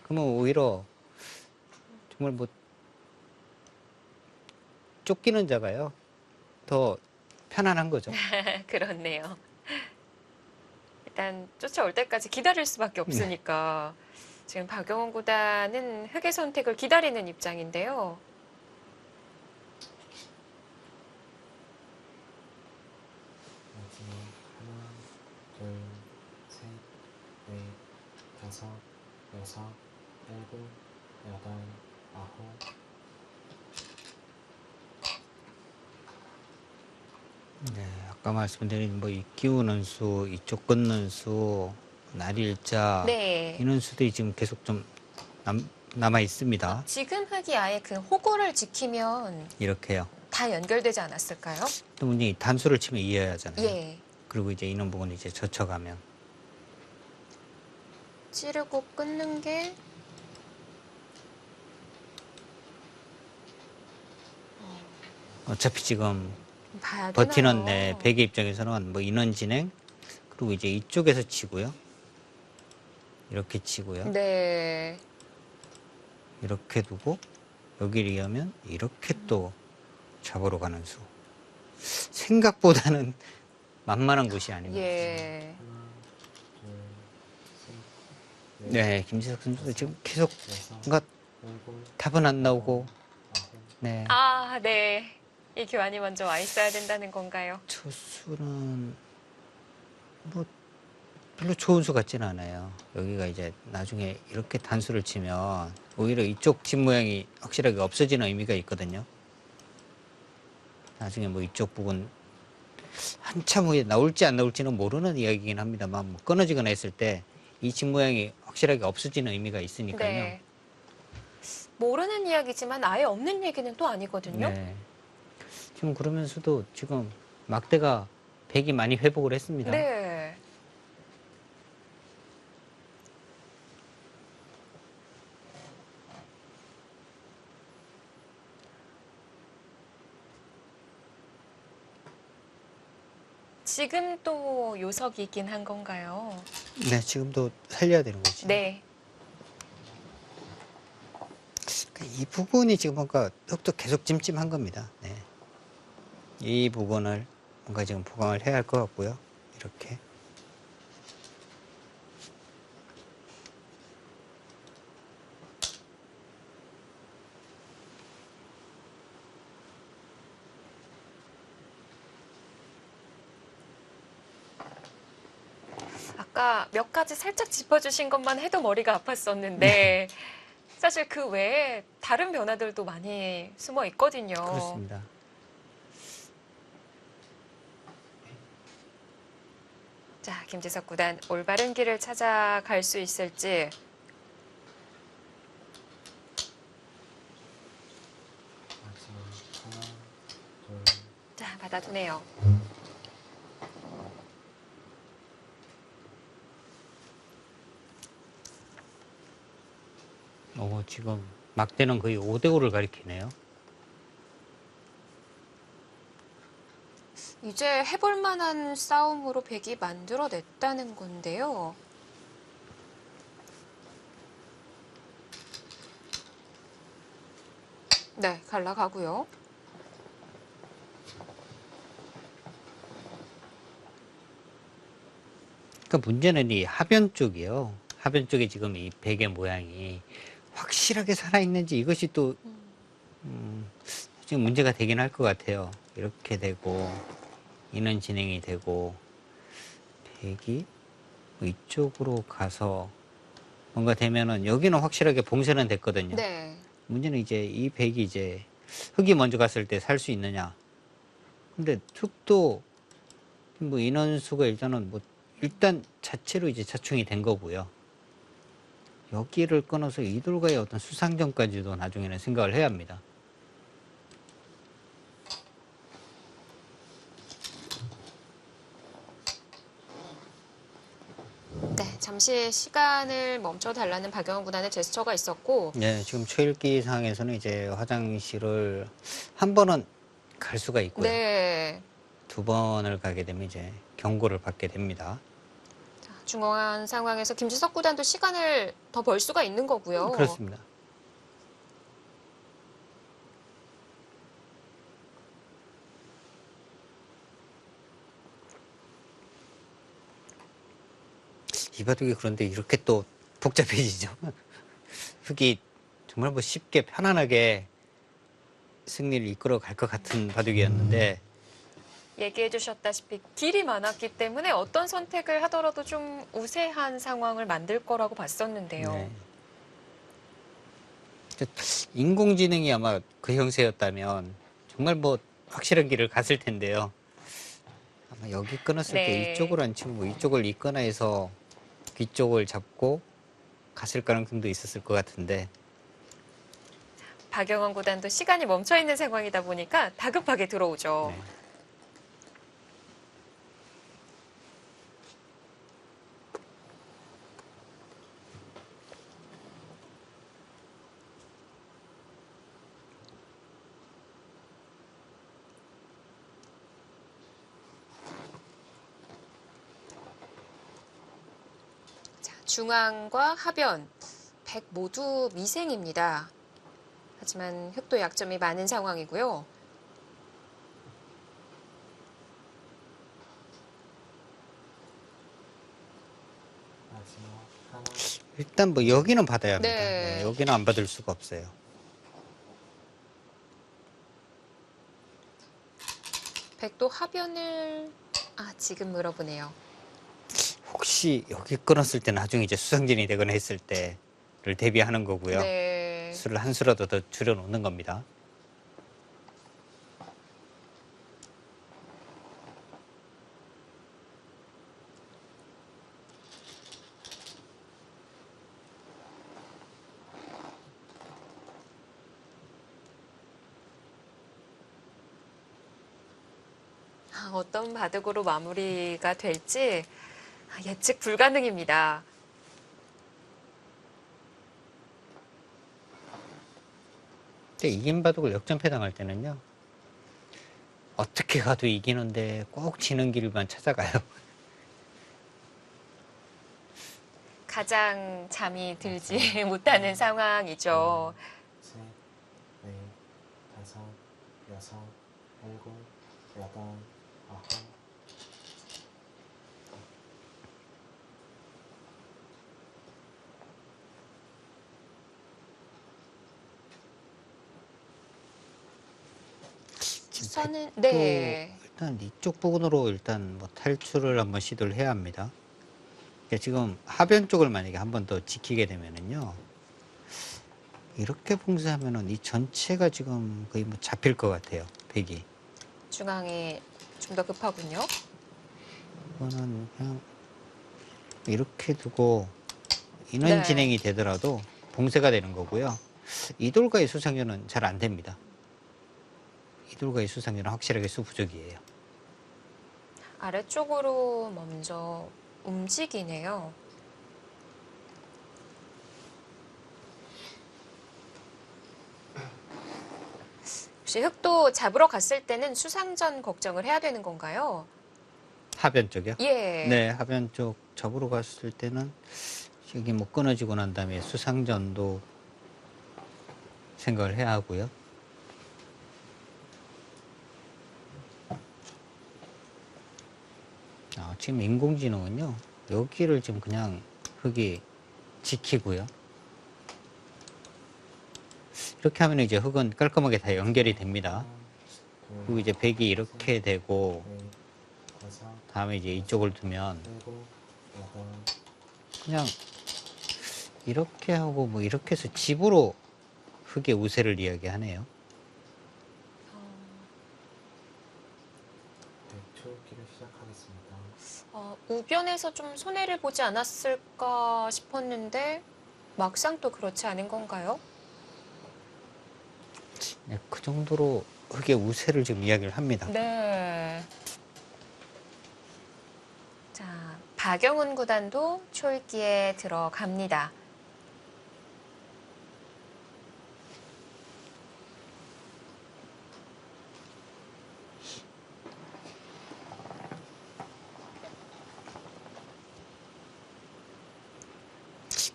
그러면 오히려 정말 뭐 쫓기는 자가요 더 편안한 거죠. 그렇네요. 일단 쫓아올 때까지 기다릴 수밖에 없으니까 지금 박영훈 구단은 흑의 선택을 기다리는 입장인데요. 마지막 하나, 둘, 셋, 넷, 다섯, 여섯, 일곱, 여덟, 아홉. 네, 아까 말씀드린 뭐 이 끼우는 수, 이쪽 끊는 수, 날일자 네. 이런 수들이 지금 계속 좀 남아 있습니다. 지금 흑이 아예 그 호구를 지키면 이렇게요. 다 연결되지 않았을까요? 또 문제 단수를 치면 이어야 하잖아요. 예. 그리고 이제 이런 부분 이제 젖혀가면 찌르고 끊는 게 어차피 지금 봐야 버티는 되나요? 베개 입장에서는 뭐 인원 진행 그리고 이제 이쪽에서 치고요. 이렇게 치고요. 네. 이렇게 두고 여기를 이으면 이렇게 또 잡으러 가는 수. 생각보다는 만만한 곳이 아닙니다. 예. 하나, 둘, 셋, 넷, 네, 김지석 선수도 지금 계속 여섯, 뭔가 일곱, 답은 안 나오고, 아홉. 네. 아, 네. 이 교환이 먼저 와 있어야 된다는 건가요? 투수는 뭐 별로 좋은 수 같지는 않아요. 여기가 이제 나중에 이렇게 단수를 치면 오히려 이쪽 집 모양이 확실하게 없어지는 의미가 있거든요. 나중에 뭐 이쪽 부분 한참 후에 나올지 안 나올지는 모르는 이야기이긴 합니다만 뭐 끊어지거나 했을 때 이 집 모양이 확실하게 없어지는 의미가 있으니까요. 네. 모르는 이야기지만 아예 없는 얘기는 또 아니거든요. 네. 지금 그러면서도 지금 막대가 백이 많이 회복을 했습니다. 네. 지금 또 요석이긴 한 건가요? 네, 지금도 살려야 되는 거죠. 네. 이 부분이 지금 뭔가 흙도 계속 찜찜한 겁니다. 네. 이 부분을 뭔가 지금 보강을 해야 할 것 같고요. 이렇게. 아까 몇 가지 살짝 짚어주신 것만 해도 머리가 아팠었는데 사실 그 외에 다른 변화들도 많이 숨어 있거든요. 그렇습니다. 자, 김지석 구단 올바른 길을 찾아갈 수 있을지. 마지막 하나, 둘, 자, 받아두네요. 지금 막대는 거의 5대5를 가리키네요. 이제 해볼 만한 싸움으로 백이 만들어냈다는 건데요. 네, 갈라가고요. 그러니까 문제는 이 하변 쪽이요. 하변 쪽에 지금 이 베개 모양이 확실하게 살아있는지 이것이 또 지금 문제가 되긴 할 것 같아요. 이렇게 되고 인원 진행이 되고 백이 뭐 이쪽으로 가서 뭔가 되면은 여기는 확실하게 봉쇄는 됐거든요. 네. 문제는 이제 이 백이 이제 흙이 먼저 갔을 때 살 수 있느냐. 근데 흙도 뭐 인원수가 일단은 뭐 일단 자체로 이제 자충이 된 거고요. 여기를 끊어서 이돌과의 어떤 수상전까지도 나중에는 생각을 해야 합니다. 네, 잠시 시간을 멈춰달라는 박영훈 구단의 제스처가 있었고, 네, 지금 초읽기 상에서는 이제 화장실을 한 번은 갈 수가 있고요. 네. 두 번을 가게 되면 이제 경고를 받게 됩니다. 중요한 상황에서 김지석 구단도 시간을 더 벌 수가 있는 거고요. 그렇습니다. 이 바둑이 그런데 이렇게 또 복잡해지죠. 흙이 정말 뭐 쉽게 편안하게 승리를 이끌어 갈 것 같은 바둑이었는데 얘기해 주셨다시피 딜이 많았기 때문에 어떤 선택을 하더라도 좀 우세한 상황을 만들 거라고 봤었는데요. 네. 인공지능이 아마 그 형세였다면 정말 뭐 확실한 길을 갔을 텐데요. 아마 여기 끊었을 때 네. 이쪽을 안 치고 이쪽을 있거나 해서 뒤쪽을 잡고 갔을 가능성도 있었을 것 같은데 박영원 구단도 시간이 멈춰 있는 상황이다 보니까 다급하게 들어오죠. 네. 자, 중앙과 하변, 백 모두 미생입니다. 하지만 흑도 약점이 많은 상황이고요. 마지막 하나, 일단 뭐 여기는 받아야 합니다. 네. 네, 여기는 안 받을 수가 없어요. 백도 하변을 지금 물어보네요. 혹시 여기 끊었을 때 나중에 이제 수상진이 되거나 했을 때를 대비하는 거고요. 네. 수를 한 수라도 더 줄여 놓는 겁니다. 어떤 바둑으로 마무리가 될지 예측 불가능입니다. 근데 이긴 바둑을 역전패 당할 때는요. 어떻게 가도 이기는데 꼭 지는 길만 찾아가요. 가장 잠이 들지 못하는 상황이죠. 셋, 넷, 다섯, 여섯, 일곱, 여덟, 아홉. 지금 우선은 백도 네. 일단 이쪽 부분으로 일단 뭐 탈출을 한번 시도를 해야 합니다. 근데 지금 하변 쪽을 만약에 한 번 더 지키게 되면은요. 이렇게 봉쇄하면은 이 전체가 지금 거의 뭐 잡힐 것 같아요. 백이. 중앙이 좀 더 급하군요. 이거는 그냥 이렇게 두고 인원 네. 진행이 되더라도 봉쇄가 되는 거고요. 이돌과의 수상전은 잘 안 됩니다. 이돌과의 수상전은 확실하게 수 부족이에요. 아래쪽으로 먼저 움직이네요. 혹시 흑도 잡으러 갔을 때는 수상전 걱정을 해야 되는 건가요? 하변 쪽이요? 예. 네, 하변 쪽 접으러 갔을 때는 여기 뭐 끊어지고 난 다음에 수상전도 생각을 해야 하고요. 지금 인공지능은요, 여기를 지금 그냥 흙이 지키고요. 이렇게 하면 이제 흙은 깔끔하게 다 연결이 됩니다. 그리고 이제 백이 이렇게 되고, 넷, 다섯, 다음에 이제 이쪽을 두면 일곱, 여덟, 그냥 이렇게 하고 뭐 이렇게 해서 집으로 흙의 우세를 이야기하네요. 네, 초읽기를 시작하겠습니다. 우변에서 좀 손해를 보지 않았을까 싶었는데 막상 또 그렇지 않은 건가요? 네, 그 정도로 흙의 우세를 지금 이야기를 합니다. 네. 자, 박영훈 구단도 초읽기에 들어갑니다.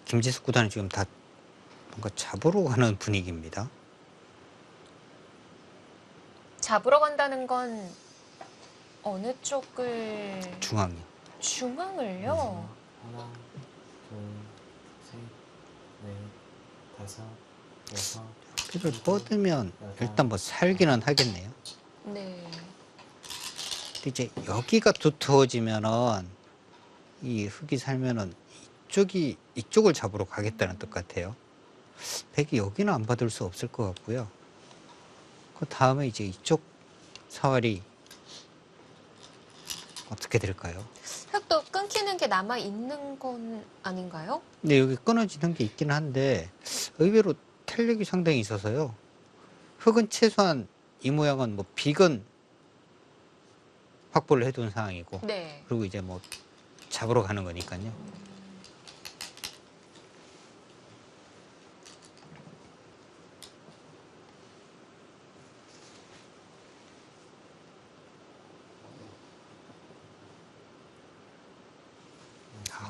김지숙 구단은 지금 다 뭔가 잡으러 가는 분위기입니다. 잡으러 간다는 건 어느 쪽을 중앙이요. 중앙을요? 하나, 다섯, 여섯, 피를 뻗으면 일단 뭐 살기는 하겠네요. 네. 근데 이제 여기가 두터워지면은 이 흙이 살면은 이쪽을 잡으러 가겠다는 뜻 같아요. 백이 여기는 안 받을 수 없을 것 같고요. 그 다음에 이제 이쪽 사활이 어떻게 될까요? 흙도 끊기는 게 남아 있는 건 아닌가요? 근데 여기 끊어지는 게 있긴 한데 의외로 탄력이 상당히 있어서요. 흙은 최소한 이 모양은 뭐 빅은 확보를 해둔 상황이고 네. 그리고 이제 뭐 잡으러 가는 거니까요.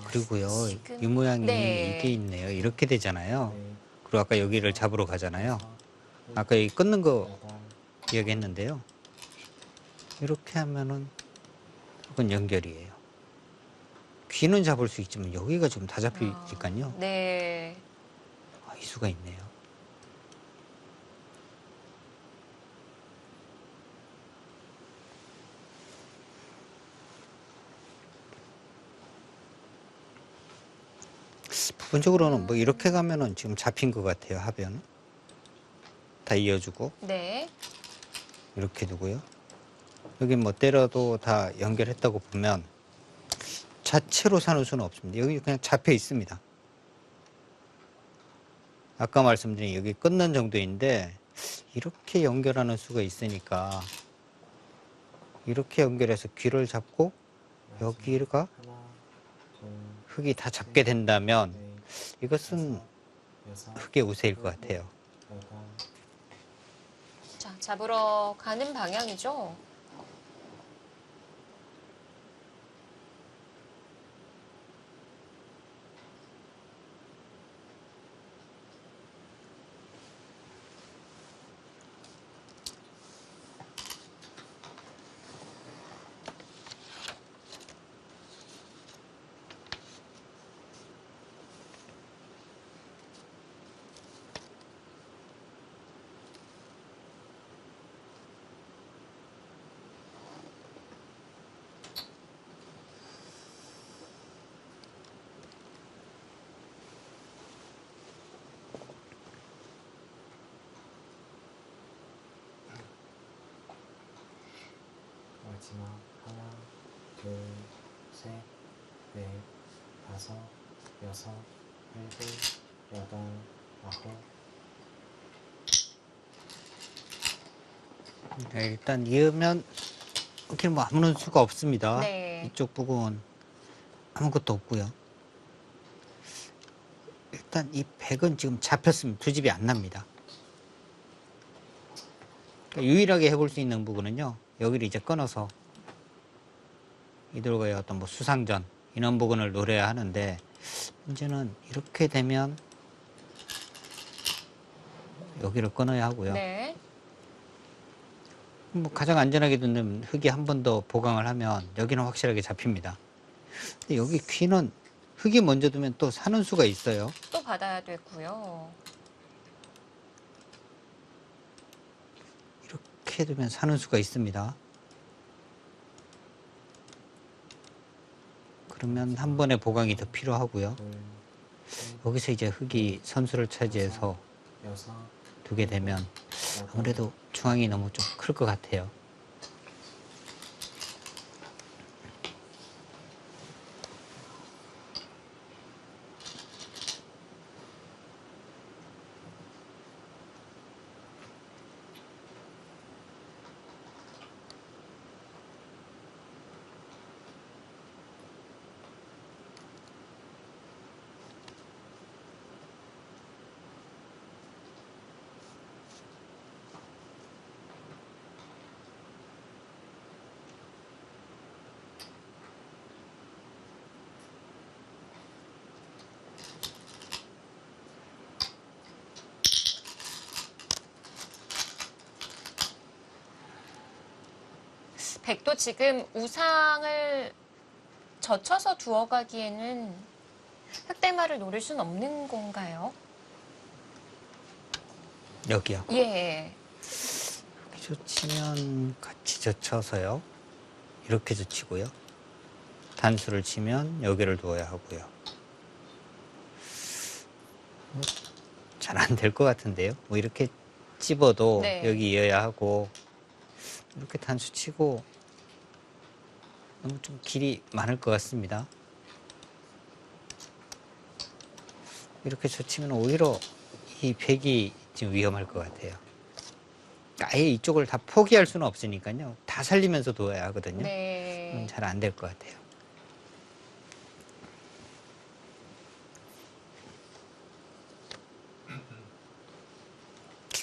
그리고요, 지금- 이 모양이 네. 이게 있네요. 이렇게 되잖아요. 네, 그리고 아까 여기를 잡으러 가잖아요. 다섯, 아까 여기 끊는 거 여덟, 이야기했는데요. 이렇게 하면은 그건 연결이에요. 귀는 잡을 수 있지만 여기가 지금 다 잡히니까요. 네. 아, 이 수가 있네요. 부분적으로는 뭐 이렇게 가면은 지금 잡힌 것 같아요. 하변은 다 이어주고 네. 이렇게 두고요. 여기 뭐 때려도 다 연결했다고 보면 자체로 사는 수는 없습니다. 여기 그냥 잡혀 있습니다. 아까 말씀드린 여기 끊는 정도인데 이렇게 연결하는 수가 있으니까 이렇게 연결해서 귀를 잡고 여기가 하나, 둘, 흙이 다 잡게 된다면 넷, 이것은 다섯, 여섯, 흙의 우세일 것 같아요. 여덟, 자, 잡으러 가는 방향이죠. 마지막 하나, 둘, 셋, 넷, 다섯, 여섯, 일곱, 여덟, 아홉. 네, 일단 이으면 이렇게 뭐 아무런 수가 없습니다. 네. 이쪽 부분 아무것도 없고요. 일단 이 백은 지금 잡혔습니다. 두 집이 안 납니다. 그러니까 유일하게 해볼 수 있는 부분은요. 여기를 이제 끊어서 이들과의 어떤 뭐 수상전 이런 부분을 노려야 하는데 문제는 이렇게 되면 여기를 끊어야 하고요. 네. 뭐 가장 안전하게 두는 흙이 한 번 더 보강을 하면 여기는 확실하게 잡힙니다. 근데 여기 귀는 흙이 먼저 두면 또 사는 수가 있어요. 또 받아야 되고요. 이렇게 두면 사는 수가 있습니다. 그러면 한 번의 보강이 더 필요하고요. 둘, 셋, 여기서 이제 흙이 선수를 차지해서 여섯, 두게 되면 여덟, 아무래도 중앙이 너무 좀 클 것 같아요. 백도 지금 우상을 젖혀서 두어가기에는 흑대마를 노릴 수는 없는 건가요? 여기요. 예. 젖히면 같이 젖혀서요. 이렇게 젖히고요. 단수를 치면 여기를 두어야 하고요. 잘 안 될 것 같은데요. 뭐 이렇게 찝어도 네. 여기 이어야 하고, 이렇게 단수 치고 너무 좀 길이 많을 것 같습니다. 이렇게 젖히면 오히려 이 백이 지금 위험할 것 같아요. 아예 이쪽을 다 포기할 수는 없으니까요. 다 살리면서 두어야 하거든요. 네. 잘 안 될 것 같아요.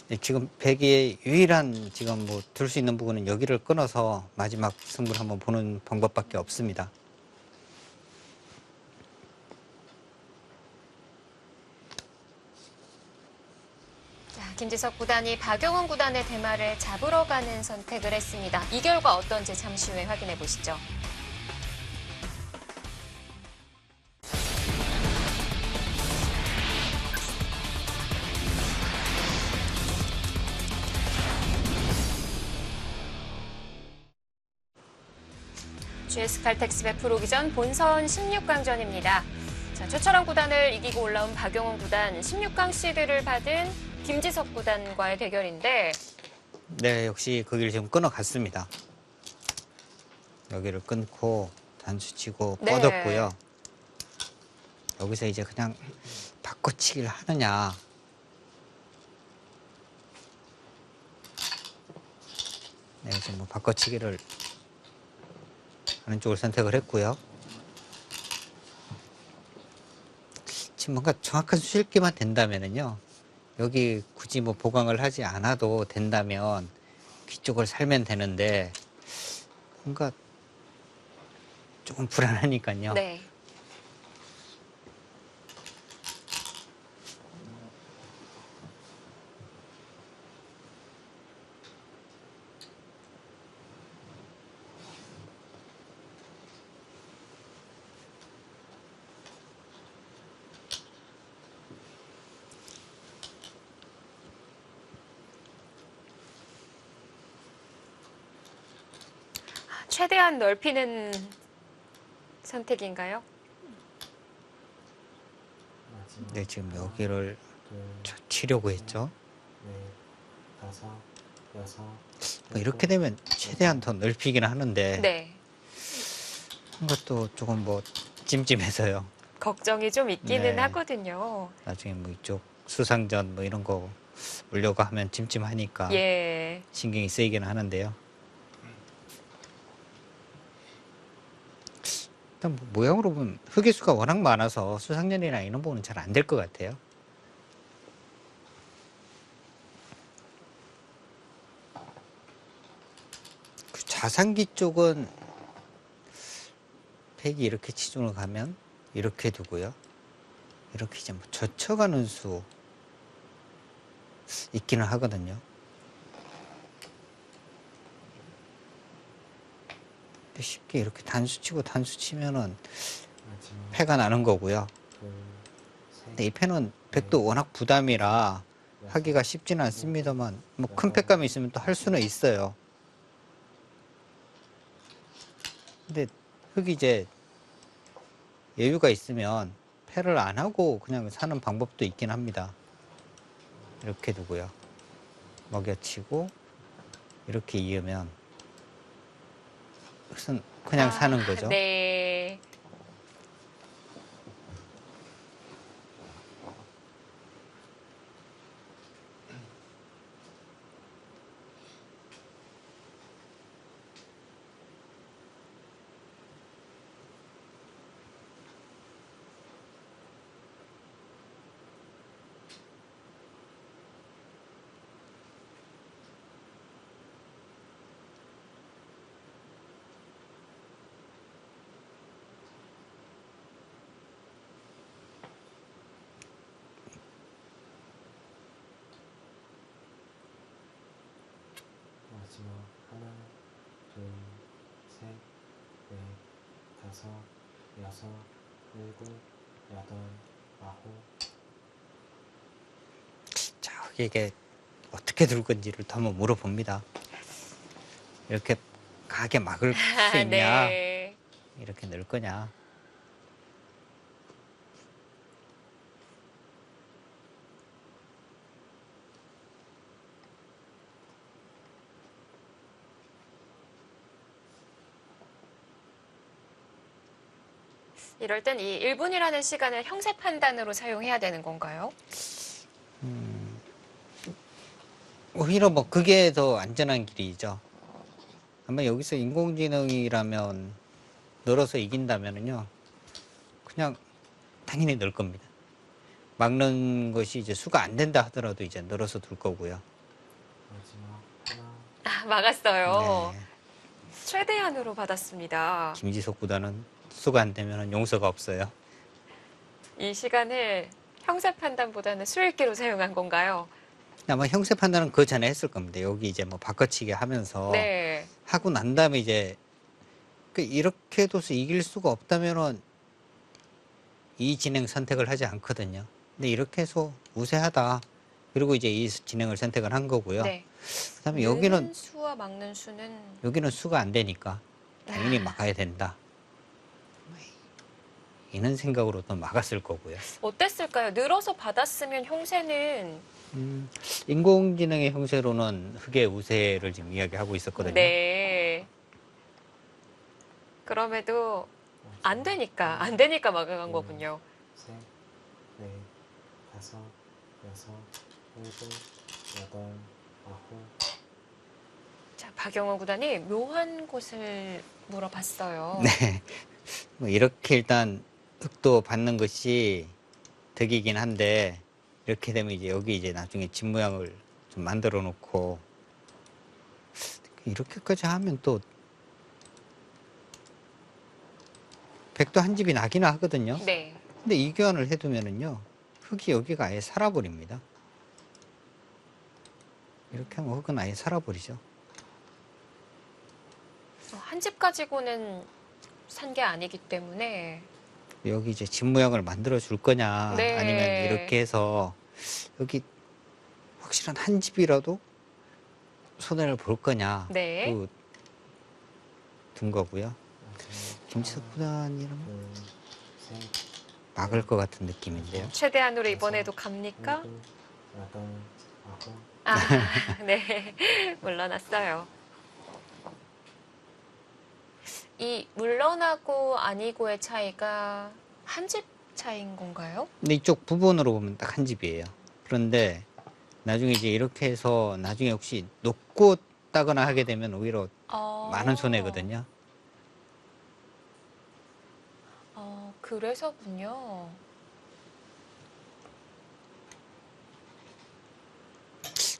네, 지금 백의 유일한 지금 뭐 둘 수 있는 부분은 여기를 끊어서 마지막 승부를 한번 보는 방법밖에 없습니다. 자, 김지석 구단이 박용훈 구단의 대마를 잡으러 가는 선택을 했습니다. 이 결과 어떤지 잠시 후에 확인해 보시죠. GS 칼텍스배 프로기전 본선 16강전입니다. 자, 최철원 구단을 이기고 올라온 박용훈 구단 16강 시드를 받은 김지석 구단과의 대결인데 네, 역시 거기를 지금 끊어갔습니다. 여기를 끊고 단수 치고 네. 뻗었고요. 여기서 이제 그냥 바꿔치기를 하느냐. 네, 지금 뭐 바꿔치기를 하는 쪽을 선택을 했고요. 지금 뭔가 정확한 수실기만 된다면은요. 여기 굳이 뭐 보강을 하지 않아도 된다면 귀 쪽을 살면 되는데 뭔가 조금 불안하니까요. 네. 최대한 넓히는 선택인가요? 마지막 네, 지금 하나, 여기를 둘, 치려고 했죠. 넷, 다섯, 여섯, 뭐 이렇게 되면 최대한 더 넓히긴 하는데 네. 그것도 조금 뭐 찜찜해서요. 걱정이 좀 있기는 네. 하거든요. 나중에 뭐 이쪽 수상전 뭐 이런 거 올려고 하면 찜찜하니까 예. 신경이 쓰이긴 하는데요. 일단 뭐 모양으로 보면 흑의수가 워낙 많아서 수상전이나 이런 부분은 잘 안 될 것 같아요. 그 좌상기 쪽은 팩이 이렇게 치중을 가면 이렇게 두고요. 이렇게 이제 뭐 젖혀가는 수 있기는 하거든요. 근데 쉽게 이렇게 단수 치고 단수 치면은 마지막 패가 나는 거고요. 둘, 셋, 근데 이 패는 백도 워낙 부담이라 하기가 쉽지는 않습니다만 뭐 큰 패감이 있으면 또 할 수는 있어요. 근데 흑이 이제 여유가 있으면 패를 안 하고 그냥 사는 방법도 있긴 합니다. 이렇게 두고요. 먹여치고 이렇게 이으면 흑은 그냥 사는 거죠. 네. 마지막 하나, 둘, 셋, 넷, 다섯, 여섯, 일곱, 여덟, 아홉. 자, 이게 어떻게 둘 건지를 또 한번 물어봅니다. 이렇게 강하게 막을 수 있냐? 네. 이렇게 넣을 거냐? 이럴 땐 이 1분이라는 시간을 형세 판단으로 사용해야 되는 건가요? 오히려 뭐 그게 더 안전한 길이죠. 아마 여기서 인공지능이라면 늘어서 이긴다면은요, 그냥 당연히 늘 겁니다. 막는 것이 이제 수가 안 된다 하더라도 이제 늘어서 둘 거고요. 마지막 하나, 아, 막았어요. 네. 최대한으로 받았습니다. 김지석 구단은 수가 안 되면 용서가 없어요. 이 시간을 형세 판단보다는 수읽기로 사용한 건가요? 아마 형세 판단은 그 전에 했을 겁니다. 여기 이제 뭐 바꿔치기 하면서 네. 하고 난 다음에 이제 이렇게 둬서 이길 수가 없다면은 이 진행 선택을 하지 않거든요. 근데 이렇게 해서 우세하다. 그리고 이제 이 진행을 선택을 한 거고요. 네. 그다음에 넣는 여기는 수와 막는 수는 수가 안 되니까 당연히 아. 막아야 된다. 이런 생각으로 또 막았을 거고요. 어땠을까요? 늘어서 받았으면 형세는 인공지능의 형태로는 흑의 우세를 지금 이야기하고 있었거든요. 네. 그럼에도 안 되니까 막아간 거군요. 셋, 넷, 다섯, 여섯, 일곱, 여덟, 아홉. 자, 박영호 구단이 묘한 곳을 물어봤어요. 네. 뭐 이렇게 일단 흑도 받는 것이 득이긴 한데 이렇게 되면 이제 여기 이제 나중에 집 모양을 좀 만들어 놓고 이렇게까지 하면 또 백도 한 집이 나기는 하거든요. 네. 근데 이 교환을 해두면은요 흑이 여기가 아예 살아버립니다. 이렇게 하면 흑은 아예 살아버리죠. 한 집 가지고는 산 게 아니기 때문에 여기 이제 집 모양을 만들어 줄 거냐 네. 아니면 이렇게 해서 여기 확실한 한 집이라도 손해를 볼 거냐 네. 둔 거고요. 마지막 김지석 구단이라면 둘, 셋, 막을 것 같은 느낌인데요. 최대한으로 이번에도 갑니까? 일곱, 여덟, 아홉. 아, 네. 물러났어요. 이 물러나고 아니고의 차이가 한 집 차이인 건가요? 근데 이쪽 부분으로 보면 딱 한 집이에요. 그런데 나중에 이제 이렇게 해서 나중에 혹시 놓고 따거나 하게 되면 오히려 많은 손해거든요. 그래서군요.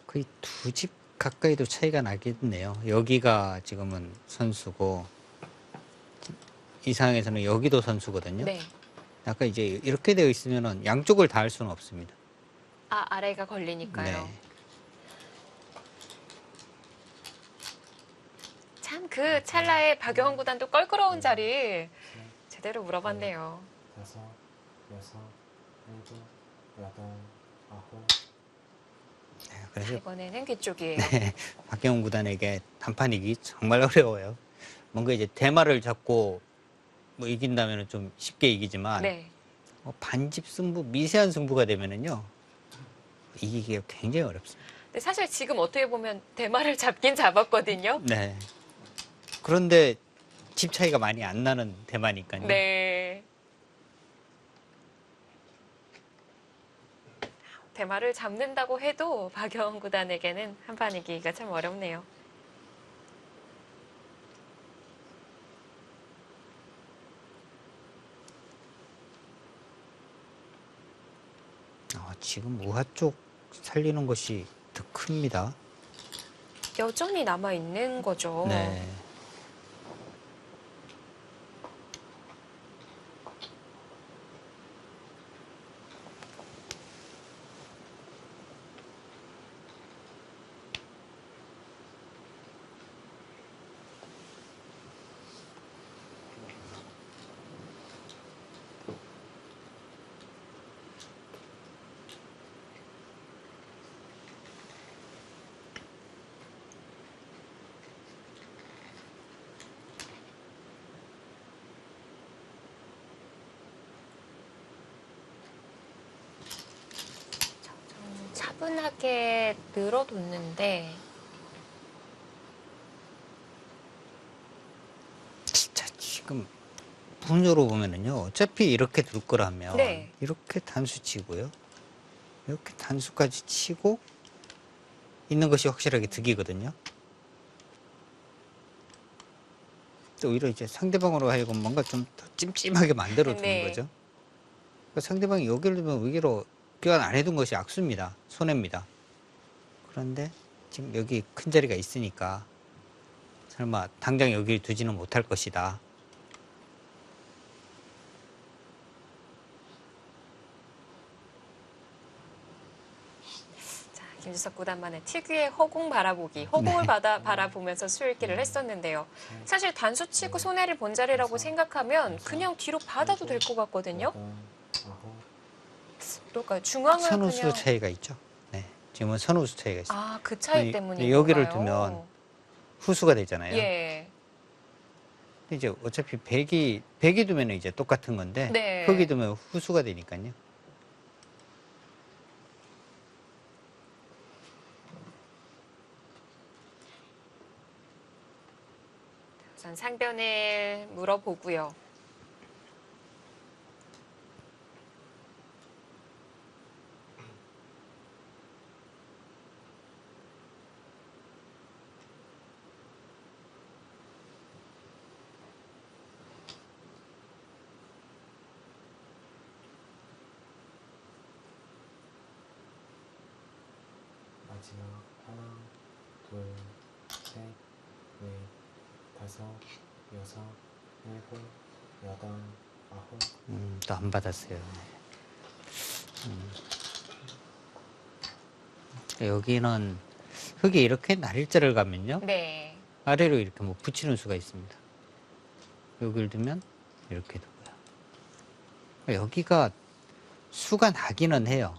거의 두 집 가까이도 차이가 나겠네요. 여기가 지금은 선수고 이 상황에서는 여기도 선수거든요. 네. 아까 이제 이렇게 되어 있으면은 양쪽을 다 할 수는 없습니다. 아, 아래가 걸리니까요. 네. 참 그 찰나에 박영훈 구단도 껄끄러운 자리 제대로 물어봤네요. 다섯, 여섯, 일곱, 여덟, 아홉. 그래서 이번에는 귀쪽이에요. 박경훈 구단에게 단판 이기 정말 어려워요. 뭔가 이제 대마를 잡고 뭐 이긴다면 좀 쉽게 이기지만 네. 반집 승부, 미세한 승부가 되면은요 이기기가 굉장히 어렵습니다. 근데 사실 지금 어떻게 보면 대마를 잡긴 잡았거든요. 네. 그런데 집 차이가 많이 안 나는 대마니까요. 네. 대마를 잡는다고 해도 박영훈 구단에게는 한판 이기기가 참 어렵네요. 지금 우하 쪽 살리는 것이 더 큽니다. 여전히 남아 있는 거죠. 네. 차분하게 늘어뒀는데 자, 지금 분으로 보면은요. 어차피 이렇게 둘 거라면 네. 이렇게 단수 치고요. 이렇게 단수까지 치고 있는 것이 확실하게 득이거든요. 또 오히려 이제 상대방으로 하여금 뭔가 좀 더 찜찜하게 만들어 두는 네. 거죠. 그러니까 상대방이 여기를 두면 여기로 교환 안 해둔 것이 악수입니다. 손해입니다. 그런데 지금 여기 큰 자리가 있으니까 설마 당장 여기를 두지는 못할 것이다. 자, 김지석 구단만의 특유의 허공 바라보기, 허공을 바라보면서 수읽기를 했었는데요. 사실 단수 치고 손해를 본 자리라고 생각하면 그냥 뒤로 받아도 될 것 같거든요. 여덟, 아홉, 그럴까요? 중앙을 선우수 그냥 차이가 있죠. 네, 지금은 선우수 차이가 있어요. 아, 그 차이 네, 때문인 여기를 건가요? 두면 후수가 되잖아요. 예. 근데 이제 어차피 백이 두면 이제 똑같은 건데 네. 흑이 두면 후수가 되니까요. 우선 상변을 물어보고요. 마지막 하나, 둘, 셋, 넷, 다섯, 여섯, 일곱, 여덟, 아홉. 또 안 받았어요. 여기는 흙이 이렇게 날일자를 가면요. 네. 아래로 이렇게 뭐 붙이는 수가 있습니다. 여기를 두면 이렇게 두고요. 여기가 수가 나기는 해요.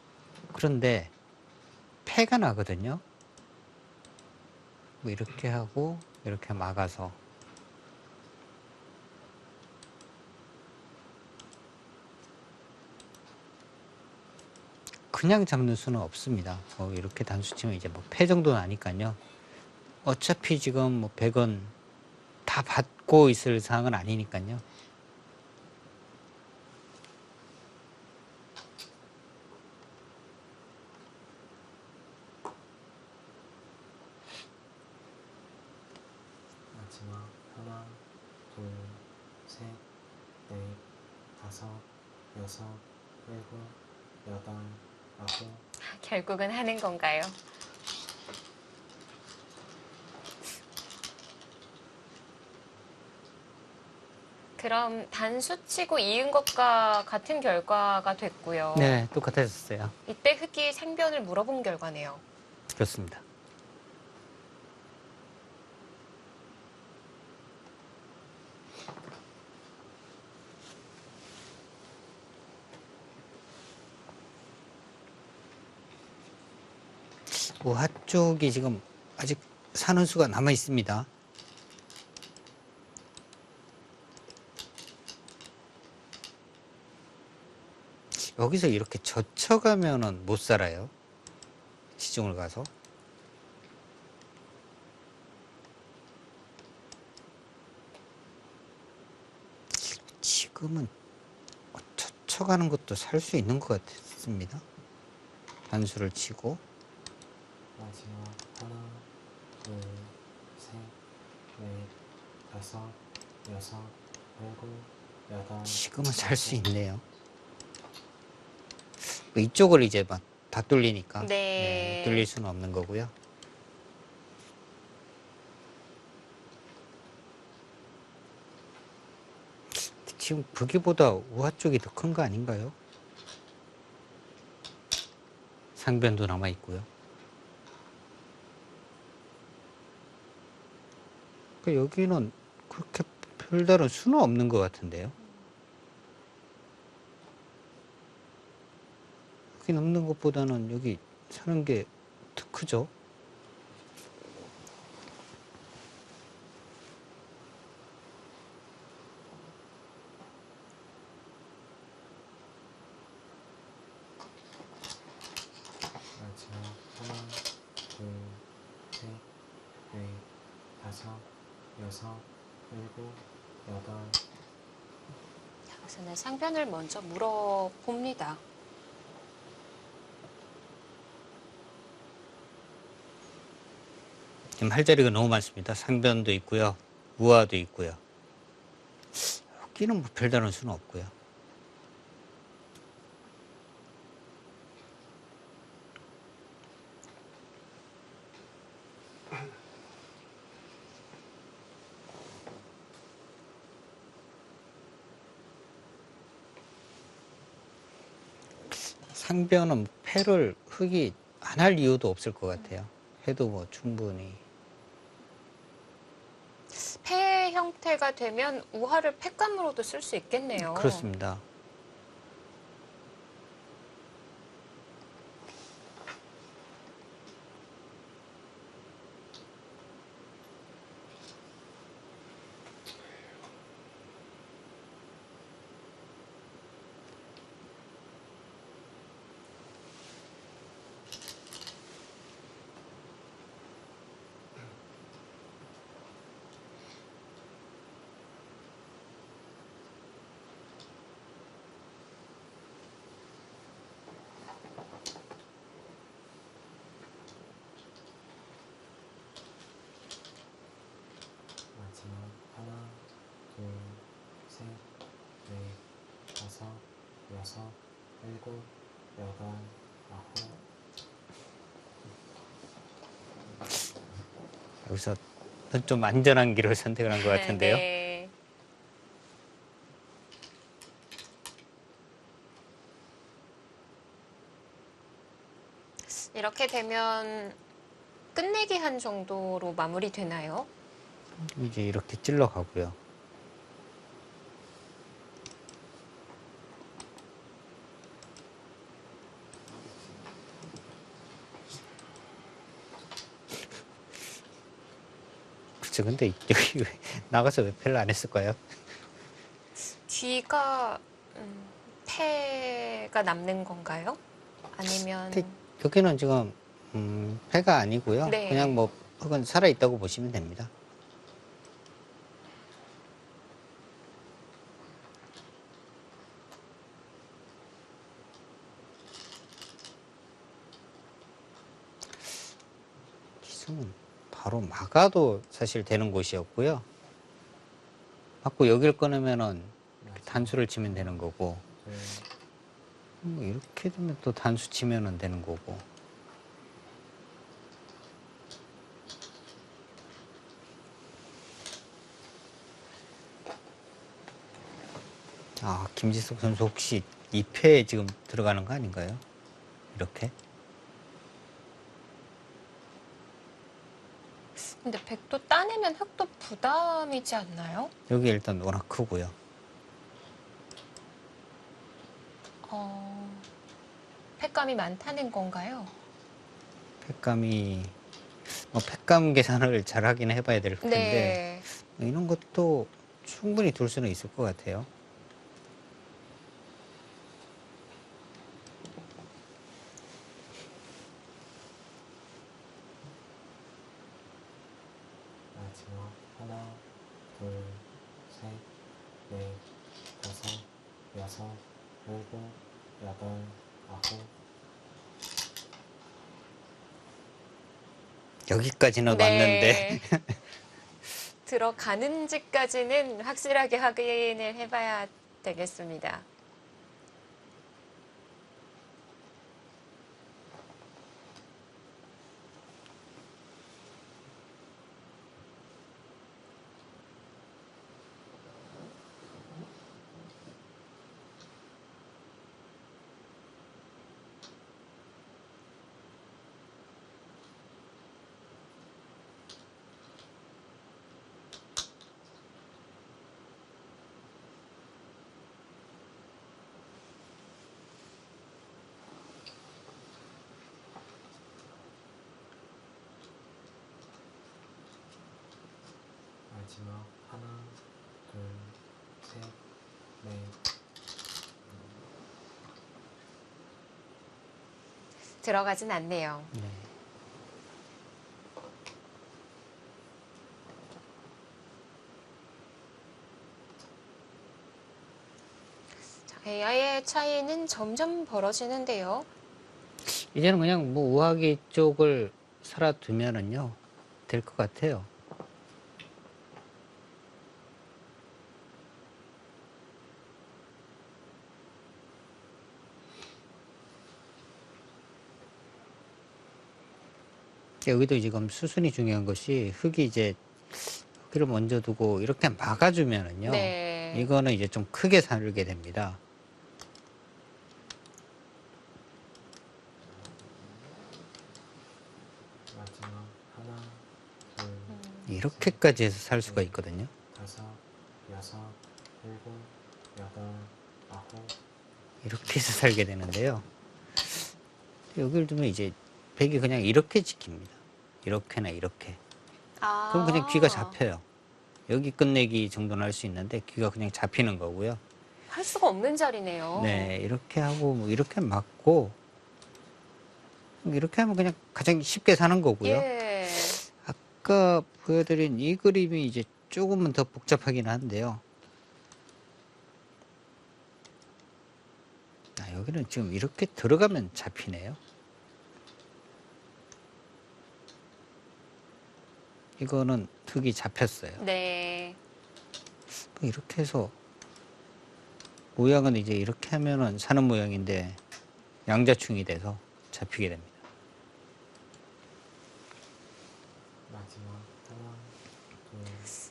그런데 패가 나거든요. 뭐 이렇게 하고 이렇게 막아서 그냥 잡는 수는 없습니다. 이렇게 단수 치면 이제 뭐 패 정도 나니까요. 어차피 지금 뭐 100원 다 받고 있을 상황은 아니니까요. 마지막 하나, 둘, 셋, 넷, 다섯, 여섯, 일곱, 여덟, 아홉. 결국은 하는 건가요? 그럼 단수 치고 이은 것과 같은 결과가 됐고요. 네, 똑같아졌어요. 이때 흑이 상변을 물어본 결과네요. 그렇습니다. 우하 쪽이 지금 아직 사는 수가 남아 있습니다. 여기서 이렇게 젖혀가면은 못 살아요. 시중을 가서. 지금은 젖혀가는 것도 살 수 있는 것 같습니다. 단수를 치고. 마지막 하나, 둘, 셋, 넷, 다섯, 여섯, 일곱, 여덟. 지금은 살 수 있네요. 뭐 이쪽을 이제 막 다 뚫리니까 네. 뚫릴 수는 없는 거고요. 지금 거기보다 우하 쪽이 더 큰 거 아닌가요? 상변도 남아 있고요. 그러니까 여기는 그렇게 별다른 수는 없는 것 같은데요. 여기 넘는 것보다는 여기 사는 게 더 크죠. 마지막 다섯, 여섯, 일곱, 여덟, 자, 우선은 상변을 먼저 물어봅니다. 지금 할 자리가 너무 많습니다. 상변도 있고요. 우하도 있고요. 여기는 뭐 별다른 수는 없고요. 상변은 패를 흙이 안 할 이유도 없을 것 같아요. 해도 뭐 충분히. 폐 형태가 되면 우화를 폐감으로도 쓸 수 있겠네요. 그렇습니다. 마지막 하나, 둘, 셋, 넷, 다섯, 여섯, 일곱, 여덟, 아홉, 여기서 좀 안전한 길을 선택을 한 것 같은데요. 네. 이렇게 되면 끝내기 한 정도로 마무리되나요? 이제 이렇게 찔러 가고요. 그쵸. 근데 여기 왜 나가서 왜 패를 안 했을까요? 뒤가 폐가 남는 건가요? 아니면 근데 여기는 지금 패가 아니고요. 네. 그냥 뭐 흙은 살아 있다고 보시면 됩니다. 기둥은 바로 막아도 사실 되는 곳이었고요. 막고 여길 꺼내면은 이렇게 단수를 치면 되는 거고, 둘, 뭐 이렇게 되면 또 단수 치면은 되는 거고. 아, 김지석 선수 혹시 2패에 지금 들어가는 거 아닌가요? 이렇게? 근데 백도 따내면 흙도 부담이지 않나요? 여기 일단 워낙 크고요. 폐감이 많다는 건가요? 팩감이, 뭐 팩감 계산을 잘 하긴 해봐야 될 텐데, 네. 이런 것도 충분히 둘 수는 있을 것 같아요. 마지막 하나, 둘, 셋, 넷, 다섯, 여섯, 일곱, 여덟, 아홉, 여기까지는 왔는데, 네. 들어가는지까지는 확실하게 확인을 해봐야 되겠습니다. 마지막 하나, 둘, 셋, 넷, 들어가진 않네요. 네. AI의 차이는 점점 벌어지는데요. 이제는 그냥 뭐 우하기 쪽을 살아두면은요, 될 것 같아요. 여기도 지금 수순이 중요한 것이 흙이 이제 흙을 먼저 두고 이렇게 막아주면은요, 네. 이거는 이제 좀 크게 살게 됩니다. 마지막 하나, 둘, 이렇게까지 해서 살 수가 있거든요. 다섯, 여섯, 일곱, 여덟, 아홉. 이렇게 해서 살게 되는데요. 여기를 두면 이제 백이 그냥 이렇게 지킵니다. 이렇게나 이렇게. 그럼 그냥 귀가 잡혀요. 여기 끝내기 정도는 할 수 있는데 귀가 그냥 잡히는 거고요. 할 수가 없는 자리네요. 네, 이렇게 하고 뭐 이렇게 맞고 이렇게 하면 그냥 가장 쉽게 사는 거고요. 예. 아까 보여드린 이 그림이 이제 조금은 더 복잡하긴 한데요. 여기는 지금 이렇게 들어가면 잡히네요. 이거는 흙이 잡혔어요. 네. 이렇게 해서 모양은 이제 이렇게 하면은 사는 모양인데 양자충이 돼서 잡히게 됩니다. 마지막 하나, 둘,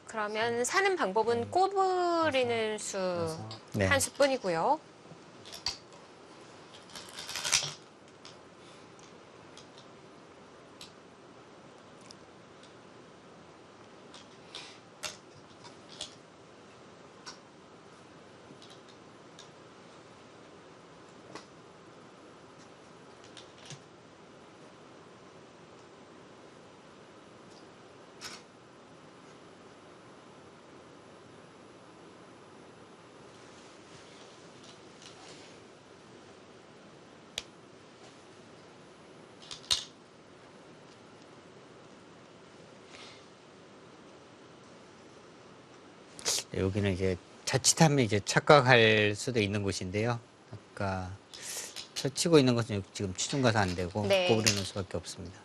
그러면 사는 방법은 꼬부리는 수 여섯. 네. 한 수뿐이고요. 여기는 이제 자칫하면 이제 착각할 수도 있는 곳인데요. 아까 펼치고 있는 것은 지금 치중 가서 안 되고 네. 꼬부리는 수밖에 없습니다.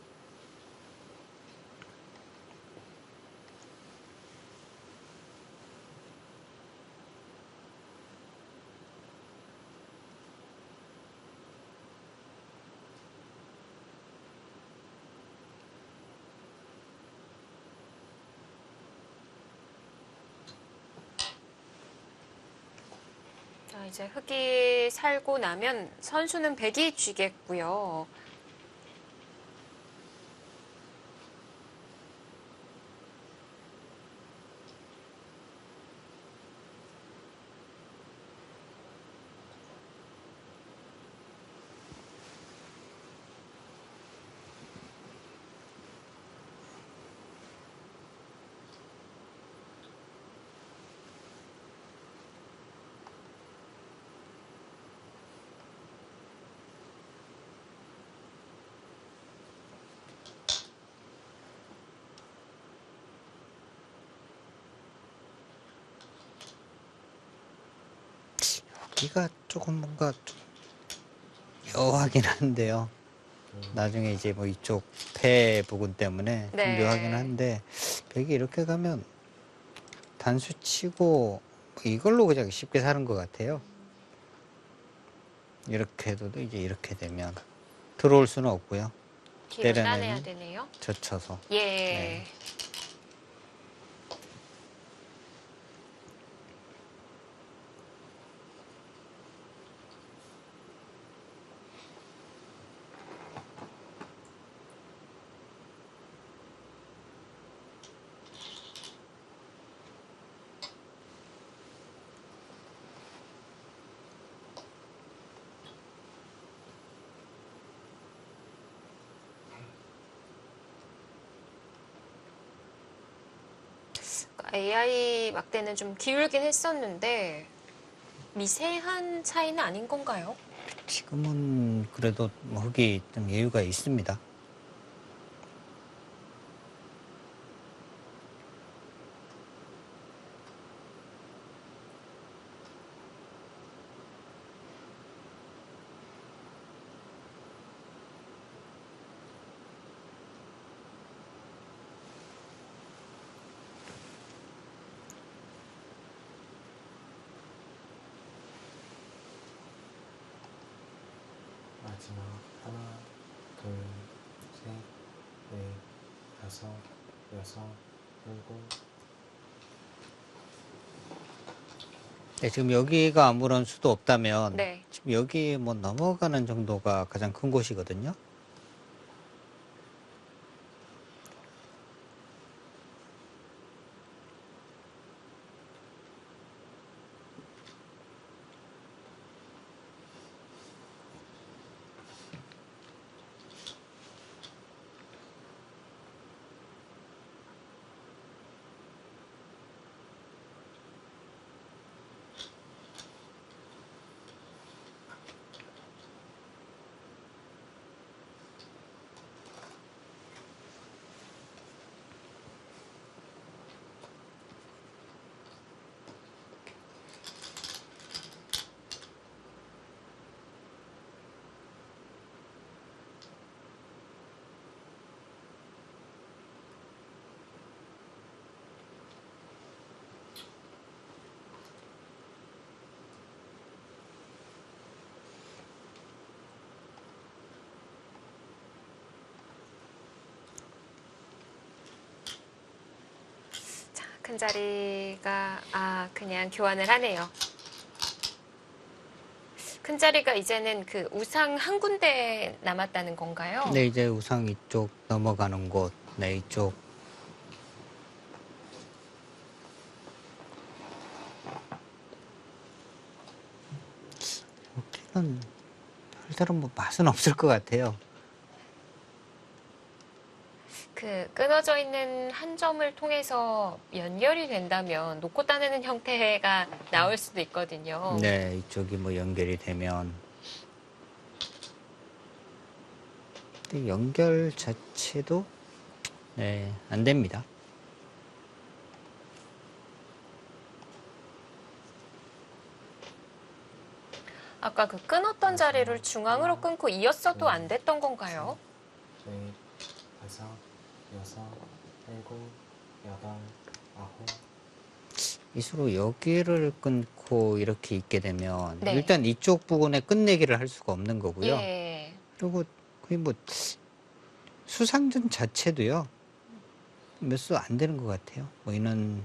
자, 이제 흙이 살고 나면 선수는 백이 쥐겠고요. 여기가 조금 뭔가 좀 묘하긴 한데요. 나중에 이제 뭐 이쪽 폐 부분 때문에 좀 네. 묘하긴 한데 백이 이렇게 가면 단수 치고 이걸로 그냥 쉽게 사는 것 같아요. 이렇게 해도 이제 이렇게 되면 들어올 수는 없고요. 뒤로 때려내면 따내야 되네요. 젖혀서. 예. 네. AI 막대는 좀 기울긴 했었는데 미세한 차이는 아닌 건가요? 지금은 그래도 뭐 흙이 좀 여유가 있습니다. 하나, 둘, 셋, 넷, 다섯, 여섯, 일곱. 네, 지금 여기가 아무런 수도 없다면 네. 지금 여기 뭐 넘어가는 정도가 가장 큰 곳이거든요. 자, 큰 자리가 그냥 교환을 하네요. 큰 자리가 이제는 그 우상 한 군데 남았다는 건가요? 네, 이제 우상 이쪽 넘어가는 곳, 네, 이쪽. 여기는 별다른 뭐 맛은 없을 것 같아요. 그 끊어져 있는 한 점을 통해서 연결이 된다면 놓고 따내는 형태가 나올 수도 있거든요. 네, 이쪽이 뭐 연결이 되면. 근데 연결 자체도 네, 안 됩니다. 아까 그 끊었던 자리를 중앙으로 끊고 이었어도 안 됐던 건가요? 넷, 다섯, 여섯, 일곱, 여덟, 아홉. 이 수로 여기를 끊고 이렇게 있게 되면 네. 일단 이쪽 부분에 끝내기를 할 수가 없는 거고요. 예. 그리고 거의 뭐 수상전 자체도요. 몇 수 안 되는 것 같아요. 뭐 이는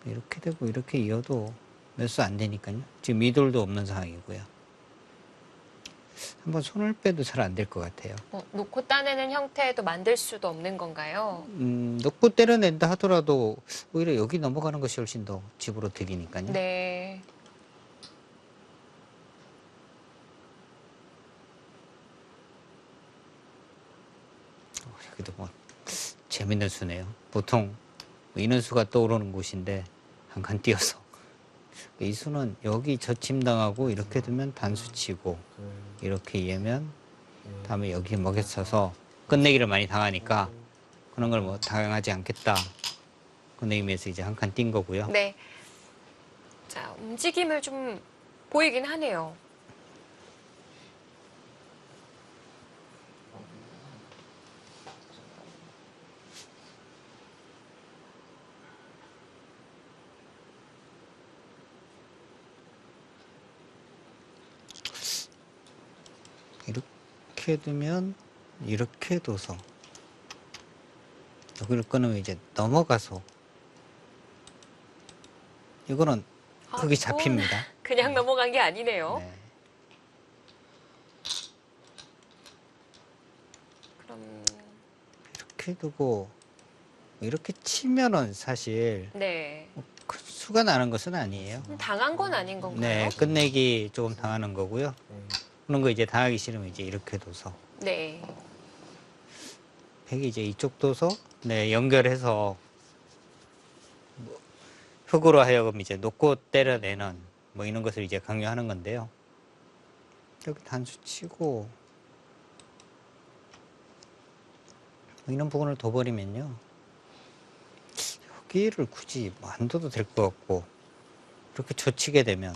이렇게 되고 이렇게 이어도 몇 수 안 되니까요. 지금 미돌도 없는 상황이고요. 한번 손을 빼도 잘 안 될 것 같아요. 놓고 따내는 형태도 만들 수도 없는 건가요? 넣고 때려낸다 하더라도 오히려 여기 넘어가는 것이 훨씬 더 집으로 득이니까요. 네. 여기도 뭐 재밌는 수네요. 보통 뭐 인원수가 떠오르는 곳인데 한 칸 띄어서 이 수는 여기 저침당하고 이렇게 두면 단수치고 둘, 이렇게 이으면 넷, 다음에 여기 먹여쳐서 끝내기를 많이 당하니까 그런 걸 뭐 당하지 않겠다. 그런 의미에서 이제 한 칸 띈 거고요. 네. 자, 움직임을 좀 보이긴 하네요. 이렇게 두면 이렇게 둬서 여기를 끊으면 이제 넘어가서 이거는 흙이 이건 잡힙니다. 그냥 넘어간 게 아니네요. 네. 그럼 이렇게 두고 이렇게 치면은 사실 네. 큰 수가 나는 것은 아니에요. 당한 건 아닌 건가요? 네, 끝내기 조금 당하는 거고요. 넷, 그런 거 이제 당하기 싫으면 이제 이렇게 둬서 네. 백이 이제 이쪽 둬서 네, 연결해서 뭐 흙으로 하여금 이제 놓고 때려내는 뭐 이런 것을 이제 강요하는 건데요. 여기 단수 치고 뭐 이런 부분을 둬버리면요. 여기를 굳이 뭐안 둬도 될 것 같고 이렇게 젖히게 되면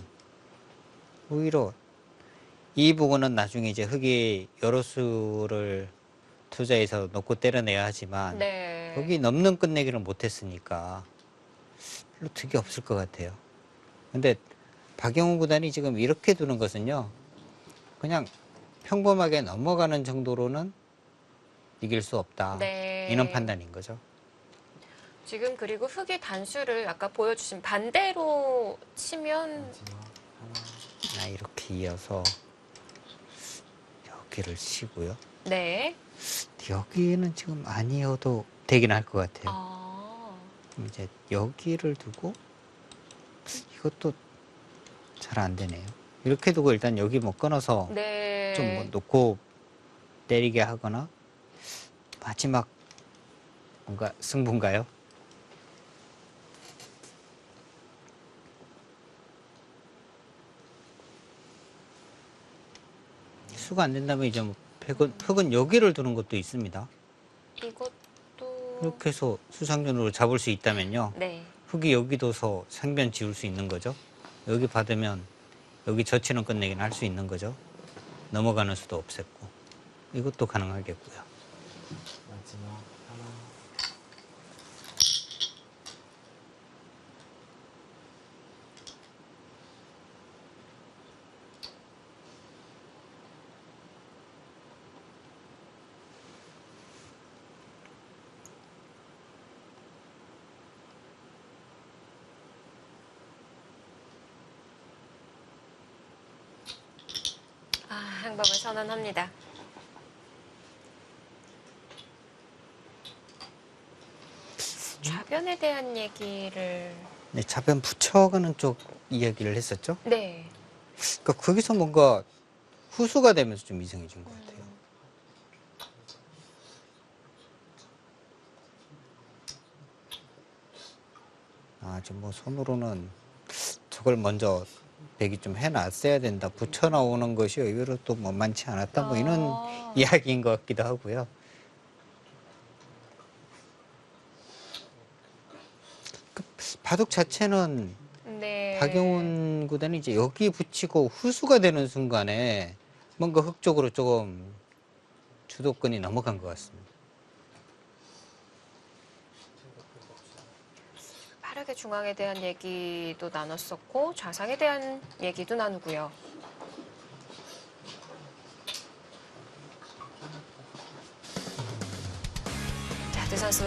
오히려 이 부분은 나중에 이제 흙이 여러 수를 투자해서 놓고 때려내야 하지만 네. 여기 넘는 끝내기를 못했으니까 별로 득이 없을 것 같아요. 근데 박영훈 구단이 지금 이렇게 두는 것은요, 그냥 평범하게 넘어가는 정도로는 이길 수 없다. 네. 이런 판단인 거죠. 지금 그리고 흙이 단수를 아까 보여주신 반대로 치면 마지막 하나, 이렇게 이어서 여기를 치고요. 네. 여기는 지금 아니어도 되긴 할 것 같아요. 아, 그럼 이제 여기를 두고 이것도 잘 안 되네요. 이렇게 두고 일단 여기 뭐 끊어서 네. 좀 뭐 놓고 때리게 하거나 마지막 뭔가 승부인가요? 수가 안 된다면 이제 뭐 흙은 여기를 두는 것도 있습니다. 이것도 이렇게 해서 수상전으로 잡을 수 있다면요. 네. 흙이 여기 둬서 상변 지울 수 있는 거죠. 여기 받으면 여기 젖히는 끝내기는 할 수 있는 거죠. 넘어가는 수도 없앴고 이것도 가능하겠고요. 마지막 하나, 아, 항복을 선언합니다. 좌변에 대한 얘기를 네, 좌변 붙여가는 쪽 이야기를 했었죠. 네. 그러니까 거기서 뭔가 후수가 되면서 좀 이상해진 것 같아요. 지금 뭐 손으로는 저걸 먼저 배기 좀 해놨어야 된다. 붙여 나오는 것이 의외로 또 뭐 많지 않았다. 뭐 이런 아. 이야기인 것 같기도 하고요. 그 바둑 자체는 네. 박용훈 구단이 이제 여기 붙이고 후수가 되는 순간에 뭔가 흙쪽으로 조금 주도권이 넘어간 것 같습니다. 빠르게 중앙에 대한 얘기도 나눴었고 좌상에 대한 얘기도 나누고요. 자, 두 선수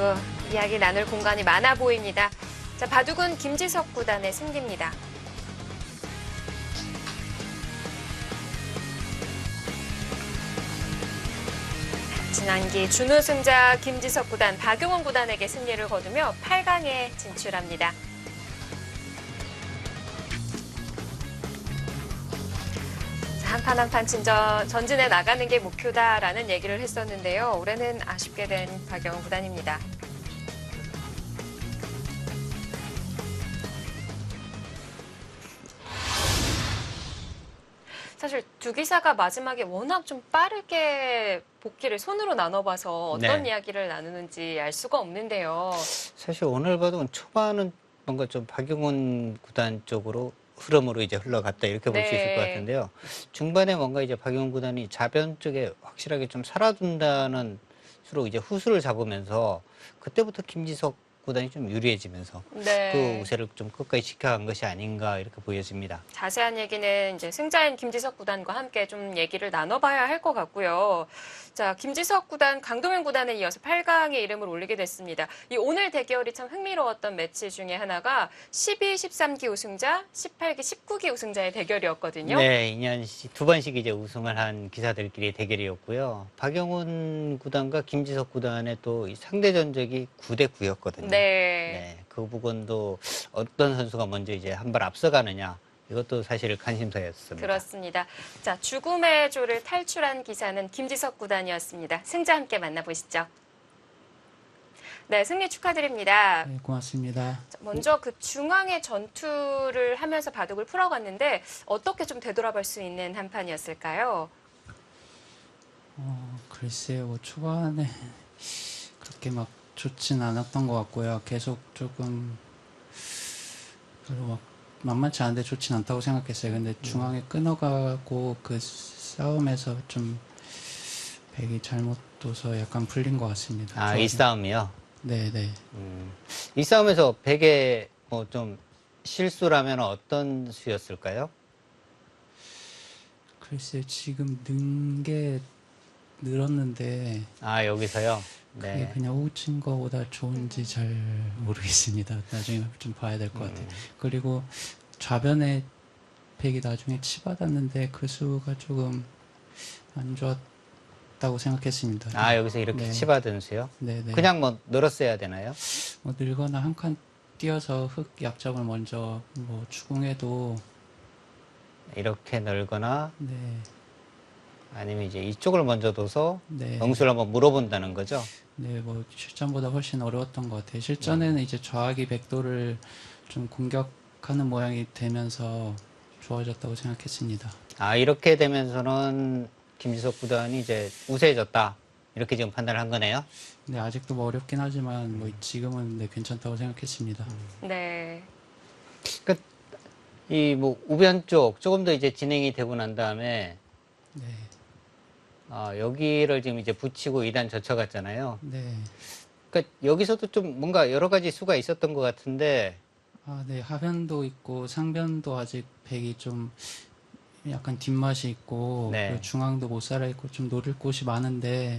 이야기 나눌 공간이 많아 보입니다. 자, 바둑은 김지석 구단의 승리입니다. 지난기 준우승자 김지석 구단, 박용훈 구단에게 승리를 거두며 8강에 진출합니다. 한 판 한 판 전진해 나가는 게 목표다라는 얘기를 했었는데요. 올해는 아쉽게 된 박용훈 구단입니다. 사실 두 기사가 마지막에 워낙 좀 빠르게 복귀를 손으로 나눠봐서 어떤 네. 이야기를 나누는지 알 수가 없는데요. 사실 오늘 봐도 초반은 뭔가 좀 박용훈 구단 쪽으로 흐름으로 이제 흘러갔다 이렇게 볼 수 있을 것 네. 같은데요. 중반에 뭔가 이제 박용훈 구단이 좌변 쪽에 확실하게 좀 살아둔다는 수로 이제 후수를 잡으면서 그때부터 김지석 구단이 좀 유리해지면서 네. 그 우세를 좀 끝까지 지켜간 것이 아닌가 이렇게 보여집니다. 자세한 얘기는 이제 승자인 김지석 구단과 함께 좀 얘기를 나눠봐야 할 것 같고요. 자, 김지석 구단, 강동현 구단에 이어서 8강에 이름을 올리게 됐습니다. 이 오늘 대결이 참 흥미로웠던 매치 중에 하나가 12, 13기 우승자, 18기, 19기 우승자의 대결이었거든요. 네, 2년 두 번씩 이제 우승을 한 기사들끼리의 대결이었고요. 박용훈 구단과 김지석 구단의 또 이 상대 전적이 9대 9였거든요. 네. 그 부분도 어떤 선수가 먼저 이제 한 발 앞서가느냐 이것도 사실 관심사였습니다. 그렇습니다. 자, 죽음의 조를 탈출한 기사는 김지석 구단이었습니다. 승자 함께 만나보시죠. 네, 승리 축하드립니다. 네, 고맙습니다. 자, 먼저 그 중앙의 전투를 하면서 바둑을 풀어갔는데 어떻게 좀 되돌아볼 수 있는 한 판이었을까요? 글쎄요, 뭐 초반에 그렇게 막 좋진 않았던 것 같고요. 계속 조금 별로 막 만만치 않은데 좋진 않다고 생각했어요. 근데 중앙에 끊어가고 그 싸움에서 좀 백이 잘못 둬서 약간 풀린 것 같습니다. 이 싸움이요. 네네. 이 싸움에서 백의 뭐 좀 실수라면 어떤 수였을까요? 글쎄 지금 는 게 늘었는데 아, 여기서요? 그게 네. 그냥 호친 거보다 좋은지 잘 모르겠습니다. 나중에 좀 봐야 될 것 같아요. 그리고 좌변에 백이 나중에 치받았는데 그 수가 조금 안 좋았다고 생각했습니다. 아, 여기서 이렇게 네. 치받은 수요? 네네. 그냥 뭐 늘었어야 되나요? 뭐 늘거나 한 칸 뛰어서 흙 약점을 먼저 뭐 추궁해도 이렇게 늘거나 네, 아니면 이제 이쪽을 먼저 둬서 네, 응수를 한번 물어본다는 거죠? 네, 뭐 실전보다 훨씬 어려웠던 것 같아요. 실전에는 이제 좌악이 백도를 좀 공격하는 모양이 되면서 좋아졌다고 생각했습니다. 아, 이렇게 되면서는 김지석 구단이 이제 우세해졌다. 이렇게 지금 판단을 한 거네요? 네, 아직도 뭐 어렵긴 하지만 뭐 지금은 네, 괜찮다고 생각했습니다. 네. 그러니까 이 뭐 우변 쪽 조금 더 이제 진행이 되고 난 다음에 네, 여기를 지금 이제 붙이고 2단 젖혀갔잖아요. 네. 그러니까 여기서도 좀 뭔가 여러 가지 수가 있었던 것 같은데 아, 네, 하변도 있고 상변도 아직 백이 좀 약간 뒷맛이 있고 네. 그리고 중앙도 못 살아 있고 좀 노릴 곳이 많은데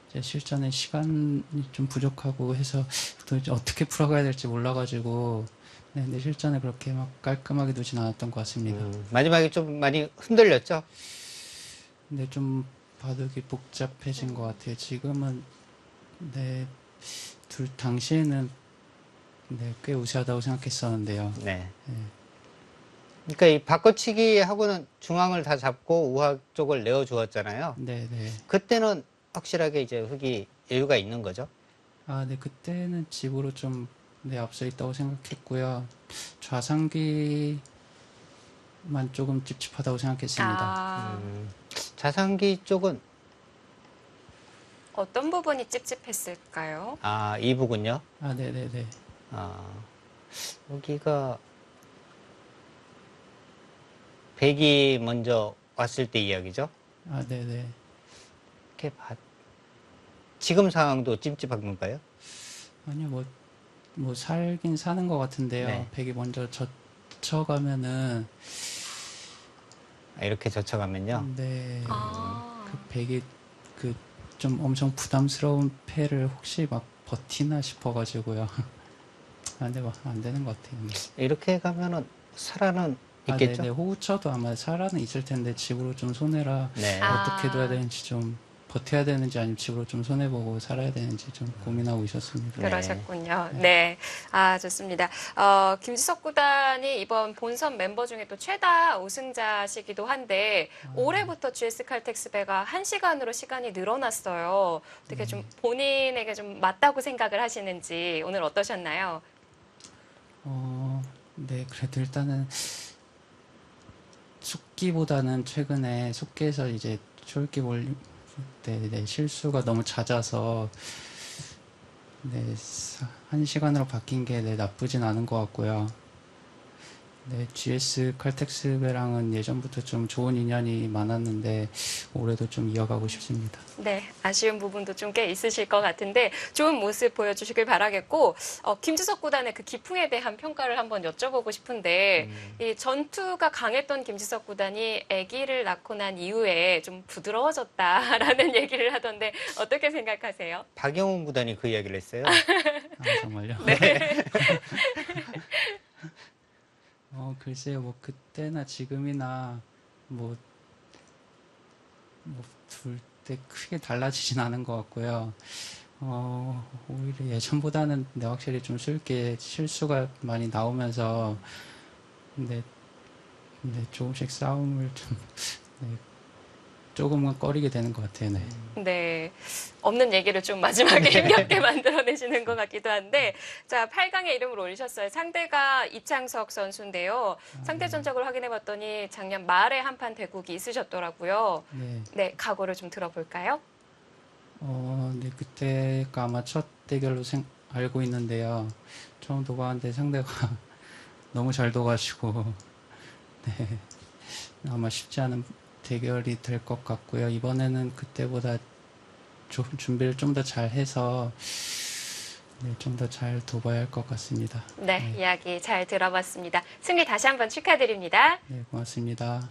이제 실전에 시간이 좀 부족하고 해서 또 이제 어떻게 풀어가야 될지 몰라가지고 네, 근데 실전에 그렇게 막 깔끔하게 두진 않았던 것 같습니다. 마지막에 좀 많이 흔들렸죠? 근데 좀 바둑이 복잡해진 것 같아요. 지금은 네, 당시에는 네, 꽤 우세하다고 생각했었는데요. 네. 네. 그러니까 이 바꿔치기 하고는 중앙을 다 잡고 우하 쪽을 내어 주었잖아요. 네, 네. 그때는 확실하게 이제 흙이 여유가 있는 거죠. 아, 네, 그때는 집으로 좀 네, 앞서 있다고 생각했고요. 좌상기만 조금 찝찝하다고 생각했습니다. 아, 자상기 쪽은 어떤 부분이 찝찝했을까요? 이 부분요. 아, 네, 네, 네. 여기가 백이 먼저 왔을 때 이야기죠. 아, 네, 네. 이렇게 지금 상황도 찝찝한 건가요? 아니요, 뭐 살긴 사는 것 같은데요. 네. 백이 먼저 젖혀가면은 이렇게 젖혀가면요. 네, 아, 그 백이 그 좀 엄청 부담스러운 패를 혹시 막 버티나 싶어가지고요. 아, 근데 뭐 안 되는 것 같아요. 이렇게 가면은 살아는 아, 있겠죠? 네네. 호우쳐도 아마 살아는 있을 텐데 집으로 좀 손해라 네. 어떻게 둬야 되는지 좀 버텨야 되는지 아니면 집으로 좀 손해보고 살아야 되는지 좀 고민하고 있었습니다. 네. 그러셨군요. 네. 좋습니다. 김지석 구단이 이번 본선 멤버 중에 또 최다 우승자시기도 한데, 올해부터 GS 칼텍스배가 1시간으로 시간이 늘어났어요. 어떻게 좀 본인에게 좀 맞다고 생각을 하시는지 오늘 어떠셨나요? 네. 그래도 일단은 숙기보다는 최근에 숙기에서 이제 초읽기 올릴 때 실수가 너무 잦아서 네, 1시간으로 바뀐 게 나쁘진 않은 것 같고요. 네, GS 칼텍스배랑은 예전부터 좀 좋은 인연이 많았는데 올해도 좀 이어가고 싶습니다. 네, 아쉬운 부분도 좀 꽤 있으실 것 같은데 좋은 모습 보여주시길 바라겠고 김지석 구단의 그 기풍에 대한 평가를 한번 여쭤보고 싶은데 이 전투가 강했던 김지석 구단이 아기를 낳고 난 이후에 좀 부드러워졌다라는 얘기를 하던데 어떻게 생각하세요? 박영훈 구단이 그 이야기를 했어요. 아, 정말요? 네. 글쎄요, 뭐 그때나 지금이나 뭐 둘 때 크게 달라지진 않은 것 같고요. 오히려 예전보다는 확실히 좀 쉽게 실수가 많이 나오면서 근데 조금씩 싸움을 좀 조금은 꺼리게 되는 것 같아요. 네. 네. 없는 얘기를 좀 마지막에 힘겹게 만들어내시는 것 같기도 한데, 자, 8강에 이름을 올리셨어요. 상대가 이창석 선수인데요. 상대 전적을 확인해 봤더니 작년 말에 한판 대국이 있으셨더라고요. 네. 네, 각오를 좀 들어볼까요? 네, 그때가 아마 첫 대결로 알고 있는데요. 처음 도봤는데 상대가 너무 잘 둬가지고, 네. 아마 쉽지 않은 대결이 될 것 같고요. 이번에는 그때보다 좀 준비를 좀 더 잘해서 네, 좀 더 잘 둬봐야 할 것 같습니다. 네, 이야기 잘 들어봤습니다. 승리 다시 한번 축하드립니다. 네, 고맙습니다.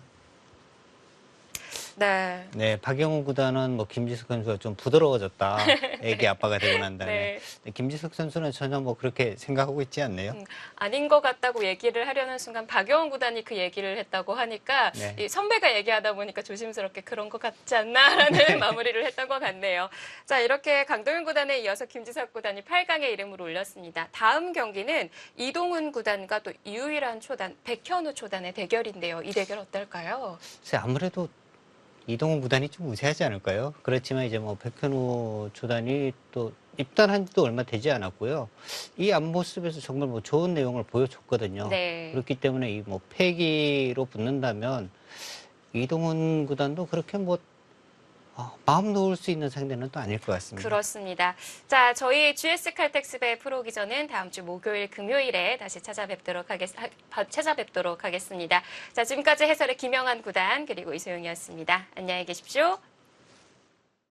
네. 네, 박영훈 구단은 뭐 김지석 선수가 좀 부드러워졌다. 애기 아빠가 되고 난 다음에. 네. 근데 김지석 선수는 전혀 뭐 그렇게 생각하고 있지 않네요. 아닌 것 같다고 얘기를 하려는 순간 박영훈 구단이 그 얘기를 했다고 하니까 네. 이 선배가 얘기하다 보니까 조심스럽게 그런 것 같지 않나라는 마무리를 했던 것 같네요. 자, 이렇게 강동윤 구단에 이어서 김지석 구단이 8강에 이름을 올렸습니다. 다음 경기는 이동훈 구단과 또 유일한 초단 백현우 초단의 대결인데요. 이 대결 어떨까요? 글쎄 아무래도 이동훈 구단이 좀 우세하지 않을까요? 그렇지만 이제 뭐 백현우 초단이 또 입단한 지도 얼마 되지 않았고요. 이 앞모습에서 정말 뭐 좋은 내용을 보여줬거든요. 네. 그렇기 때문에 이 뭐 패기로 붙는다면 이동훈 구단도 그렇게 뭐 마음 놓을 수 있는 상대는 또 아닐 것 같습니다. 그렇습니다. 자, 저희 GS 칼텍스배 프로기전은 다음 주 목요일, 금요일에 다시 찾아뵙도록 하겠습니다. 자, 지금까지 해설의 김영한 구단 그리고 이소영이었습니다. 안녕히 계십시오.